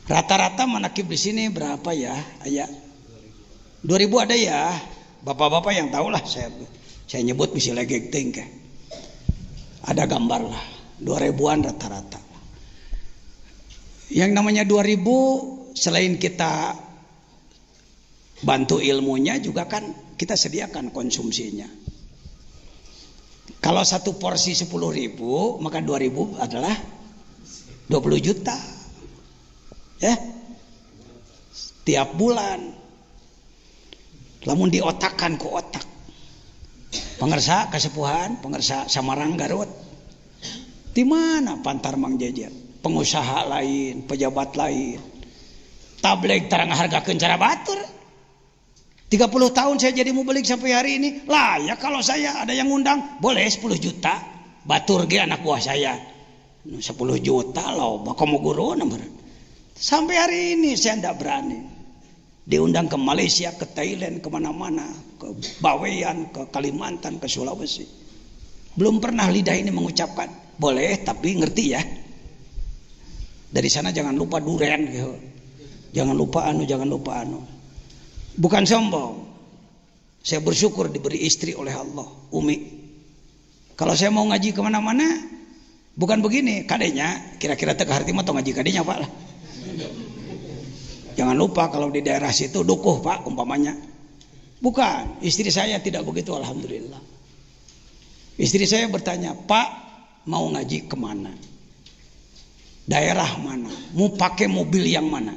Rata-rata manakib di sini berapa ya? Ayah 2000 ada ya. Bapak-bapak yang tahu lah, saya nyebut misi legek ting. Ada gambar lah, 2000-an rata-rata. Yang namanya 2000, selain kita bantu ilmunya juga kan kita sediakan konsumsinya. Kalau satu porsi 10.000, maka 2.000 adalah 20 juta. Ya. Tiap bulan. Lamun diotakkan ke otak. Pengersa Kasepuhan, pengersa Samarang Garut. Di mana Pantar Mang Jejer? Pengusaha lain, pejabat lain. Tabligh tarang hargakeun cara batur. 30 tahun saya jadi mubelik sampai hari ini. Lah ya kalau saya ada yang ngundang, boleh 10 juta. Batur ge anak buah saya. 10 juta loh, bakomo guru nomor. Sampai hari ini saya tidak berani. Diundang ke Malaysia, ke Thailand, kemana-mana. Ke Bawean, ke Kalimantan, ke Sulawesi. Belum pernah lidah ini mengucapkan. Boleh tapi ngerti ya. Dari sana jangan lupa duren gitu. Jangan lupa anu. Bukan sombong. Saya bersyukur diberi istri oleh Allah, Umi. Kalau saya mau ngaji kemana-mana, bukan begini, kadenya kira-kira teka harti mah ngaji kadenya Pak lah. Jangan lupa kalau di daerah situ dukuh Pak umpamanya. Bukan, istri saya tidak begitu, alhamdulillah. Istri saya bertanya, Pak mau ngaji kemana? Daerah mana? Mau pakai mobil yang mana?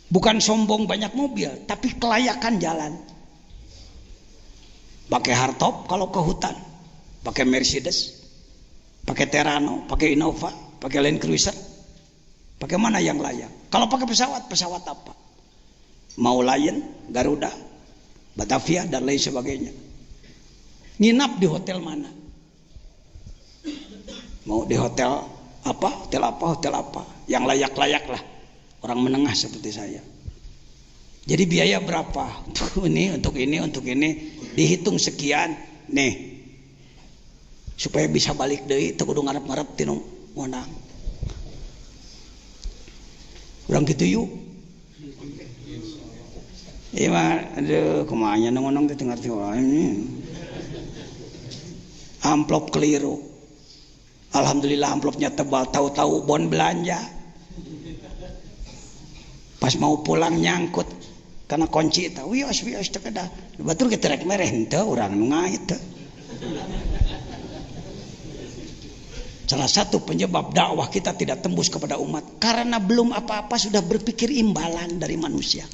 Bukan sombong banyak mobil, tapi kelayakan jalan. Pakai hardtop kalau ke hutan, pakai Mercedes, pakai Terrano, pakai Innova, pakai Land Cruiser. Pakai mana yang layak? Kalau pakai pesawat, pesawat apa? Mau Lion, Garuda, Batavia dan lain sebagainya. Nginap di hotel mana? Mau di hotel apa? Hotel apa? Hotel apa? Yang layak-layak lah. Orang menengah seperti saya. Jadi biaya berapa? Untuk ini, dihitung sekian. Nih, supaya bisa balik deui teu kudu ngarep-ngarep tinu monang. Urang kitu yuk. Iya mah, aduh, kumanya nongong teu ngarti wae. Amplop keliru. Alhamdulillah amplopnya tebal, tahu-tahu bon belanja. Pas mau pulang nyangkut karena kunci eta. Wios teu kada. Batur kita rek mereh henteu urang nu ngait teh. Salah satu penyebab dakwah kita tidak tembus kepada umat karena belum apa-apa sudah berpikir imbalan dari manusia.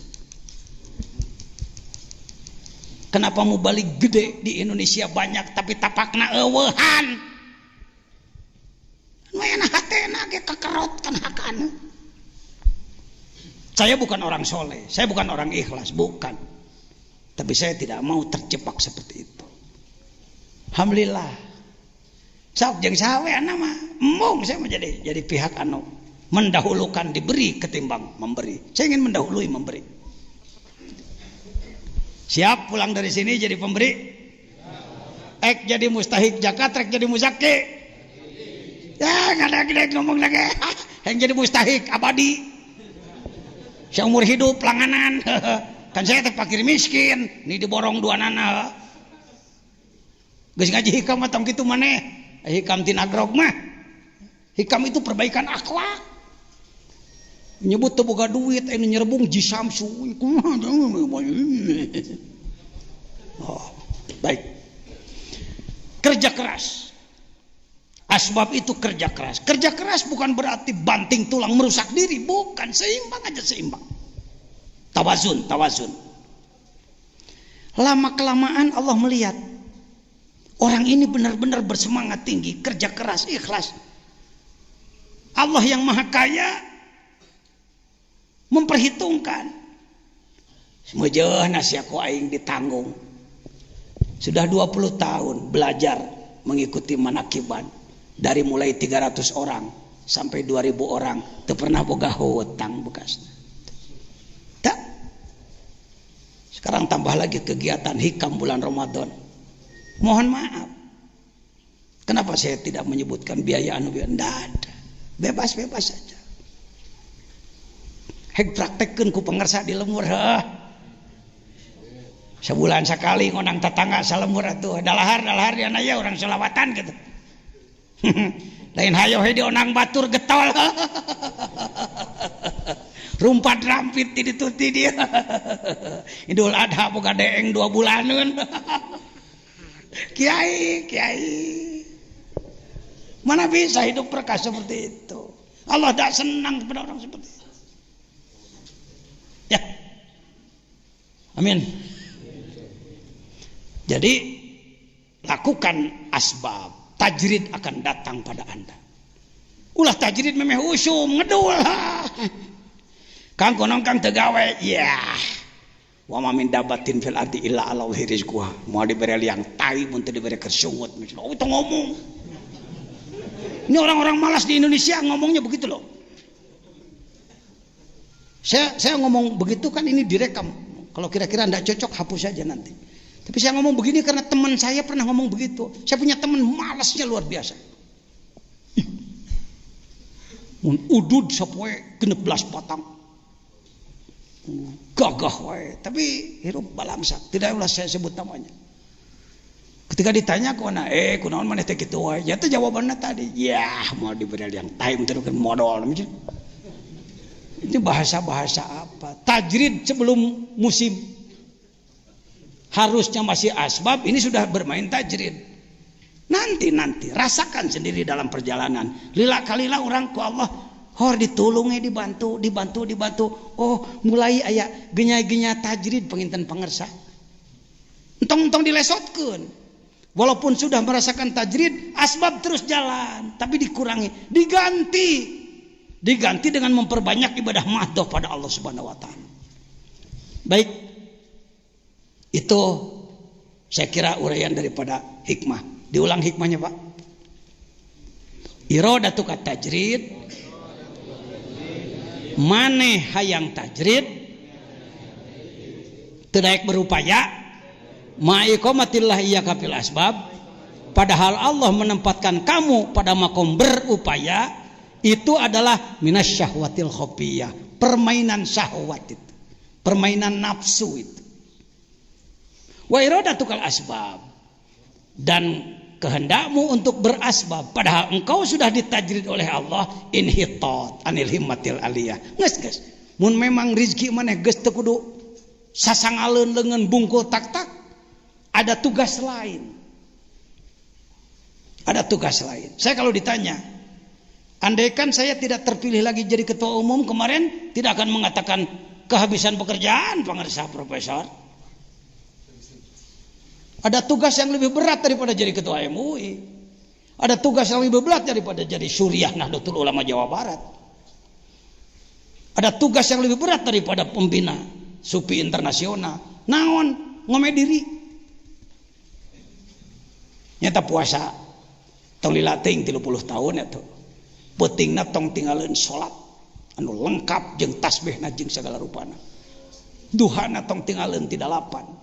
Kenapa mau balik gede di Indonesia banyak tapi tapakna eueuhan? Nu aya hatena ge kakerot kan hakana. Saya bukan orang soleh, saya bukan orang ikhlas, bukan. Tapi saya tidak mau terjebak seperti itu. Alhamdulillah. Sok jeung saweana mah embung saya mau jadi pihak anu mendahulukan diberi ketimbang memberi. Saya ingin mendahului memberi. Siap pulang dari sini jadi pemberi? Ek jadi mustahik zakat, rek jadi muzaki. Ya, gede ngomong lagi. Yang jadi mustahik abadi. Seumur hidup langganan. Kan saya teh fakir miskin, ini diborong dua nana. Geus ngaji hikam atau kitu maneh. Hikam tina grog mah. Hikam itu perbaikan akhlak. Nyebut teu boga duit anu nyerebung Ji Samsu. Oh, baik. Kerja keras. Asbab itu kerja keras. Kerja keras bukan berarti banting tulang merusak diri, bukan, seimbang aja seimbang. Tawazun. Lama kelamaan Allah melihat orang ini benar-benar bersemangat tinggi, kerja keras, ikhlas. Allah yang Maha Kaya memperhitungkan semujeuh nasiaku aing ditanggung. Sudah 20 tahun belajar mengikuti manakiban dari mulai 300 orang sampai 2000 orang teu pernah boga hutang bekasna. Tak. Sekarang tambah lagi kegiatan hikam bulan Ramadan. Mohon maaf. Kenapa saya tidak menyebutkan biaya anu biaya? Tidak ada. Bebas-bebas saja. Hek praktekkeun ku pengersa di lembur sebulan sekali ngonang tetangga salembur atuh dalahar di anaya orang selawatan gitu. Lain hayo he di onang batur getol. Rumpat rampit di ditu ti dia. Idul Adha boga deeng 2 bulaneun. Kiai. Mana bisa hidup berkah seperti itu? Allah tak senang kepada orang seperti itu. Ya. Amin. Jadi lakukan asbab, tajrid akan datang pada Anda. Ulah tajrid memeh usum ngedul. Kang konon kang teu gawe, ya. Wa ma min dabatin fil ardi illa ala rizquha. Mau diberi liang tai mun teu diberi kersungut. Oh, itu ngomong. Ini orang-orang malas di Indonesia ngomongnya begitu loh. Saya ngomong begitu kan ini direkam. Kalau kira-kira tidak cocok hapus saja nanti. Tapi saya ngomong begini karena teman saya pernah ngomong begitu. Saya punya teman malasnya luar biasa. Mun udud sapoe 16 patang. gagah wae, tapi hirup balangsa. Tidak usah saya sebut namanya. Ketika ditanya kona, kunaon maneh teh kitu wae? Ya teh jawabannya tadi, ya mau diberi yang time terus modal. Ini bahasa-bahasa apa? Tajrid sebelum musim. Harusnya masih asbab, ini sudah bermain tajrid. Nanti rasakan sendiri dalam perjalanan. Lila kalila orang ku Allah hor ditulungi, dibantu. Oh, mulai aya genya-genya tajrid penginten pangersa. Entong dilesotkeun. Walaupun sudah merasakan tajrid, asbab terus jalan, tapi dikurangi, diganti dengan memperbanyak ibadah madhah pada Allah Subhanahu wa taala. Baik. Itu saya kira uraian daripada hikmah. Diulang hikmahnya, Pak. Iradatu kat tajrid, maneh hayang tajrid teu daek berupaya ma'iqamatillah iyyaka fil asbab, padahal Allah menempatkan kamu pada makom berupaya. Itu adalah minasyahwatil khafiyah, permainan syahwat itu, permainan nafsu itu. Wa iradatukal asbab, dan kehendakmu untuk berasbab, padahal engkau sudah ditajrid oleh Allah, inhitat anil himmatil aliyah. Geus mun memang rezeki maneh geus teu kudu sasangaleun leungeun bungkul tak-tak, ada tugas lain. Ada tugas lain. Saya kalau ditanya, andaikan saya tidak terpilih lagi jadi ketua umum kemarin, tidak akan mengatakan kehabisan pekerjaan pangarsa profesor. Ada tugas yang lebih berat daripada jadi ketua MUI. Ada tugas yang lebih berat daripada jadi Syuriah Nahdlatul Ulama Jawa Barat. Ada tugas yang lebih berat daripada pembina SUPI internasional. Naon ngome diri. Nyata puasa tong lilating 30 tahun eta. Pentingna tong tinggalin sholat anu lengkap jeung tasbihna jeung segala rupana. Duhana tong tinggalin 38.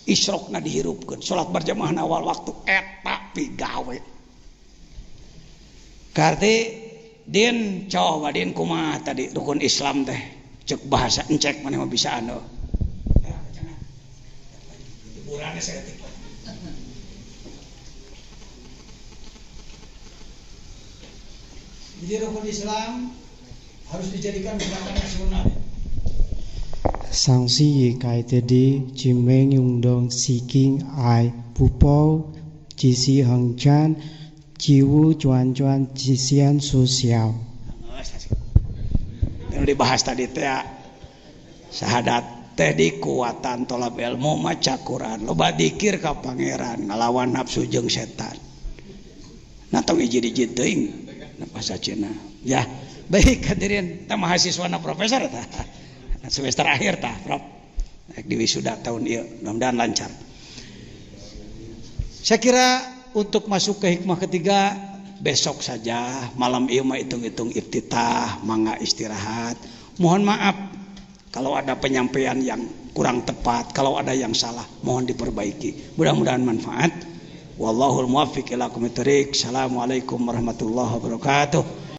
Isyrokna dihirupkeun, sholat berjamaah awal waktu eta pigawe. Karti din coba din kumaha tadi rukun Islam teh cek bahasa encek maneh mah bisa anu. Ya, jangan. Hiburannya saya ketik. Jadi rukun Islam harus dijadikan gerakan nasional. Sang si kai te di chi meng yung dong si king ai pu po chi si hang chan chi wu cuan chi sian su xiao. Yang dibahas tadi teh syahadat teh di kuatan tolab ilmu maca Quran, loba dzikir ka pangeran, ngalawan nafsu jeung setan. Nah tong iji-iji teuing bahasa Cina. Ya, baik hadirin, ta mahasiswana profesor tah. Semester akhir tah, Prof. Di wisuda tahun ieu, mudah-mudahan lancar. Saya kira untuk masuk ke hikmah ketiga besok saja, malam ieu mah hitung-hitung iftitah, mangga istirahat. Mohon maaf kalau ada penyampaian yang kurang tepat, kalau ada yang salah mohon diperbaiki. Mudah-mudahan manfaat. Wallahul muwaffiq ila aqwamit thoriq. Assalamualaikum warahmatullahi wabarakatuh.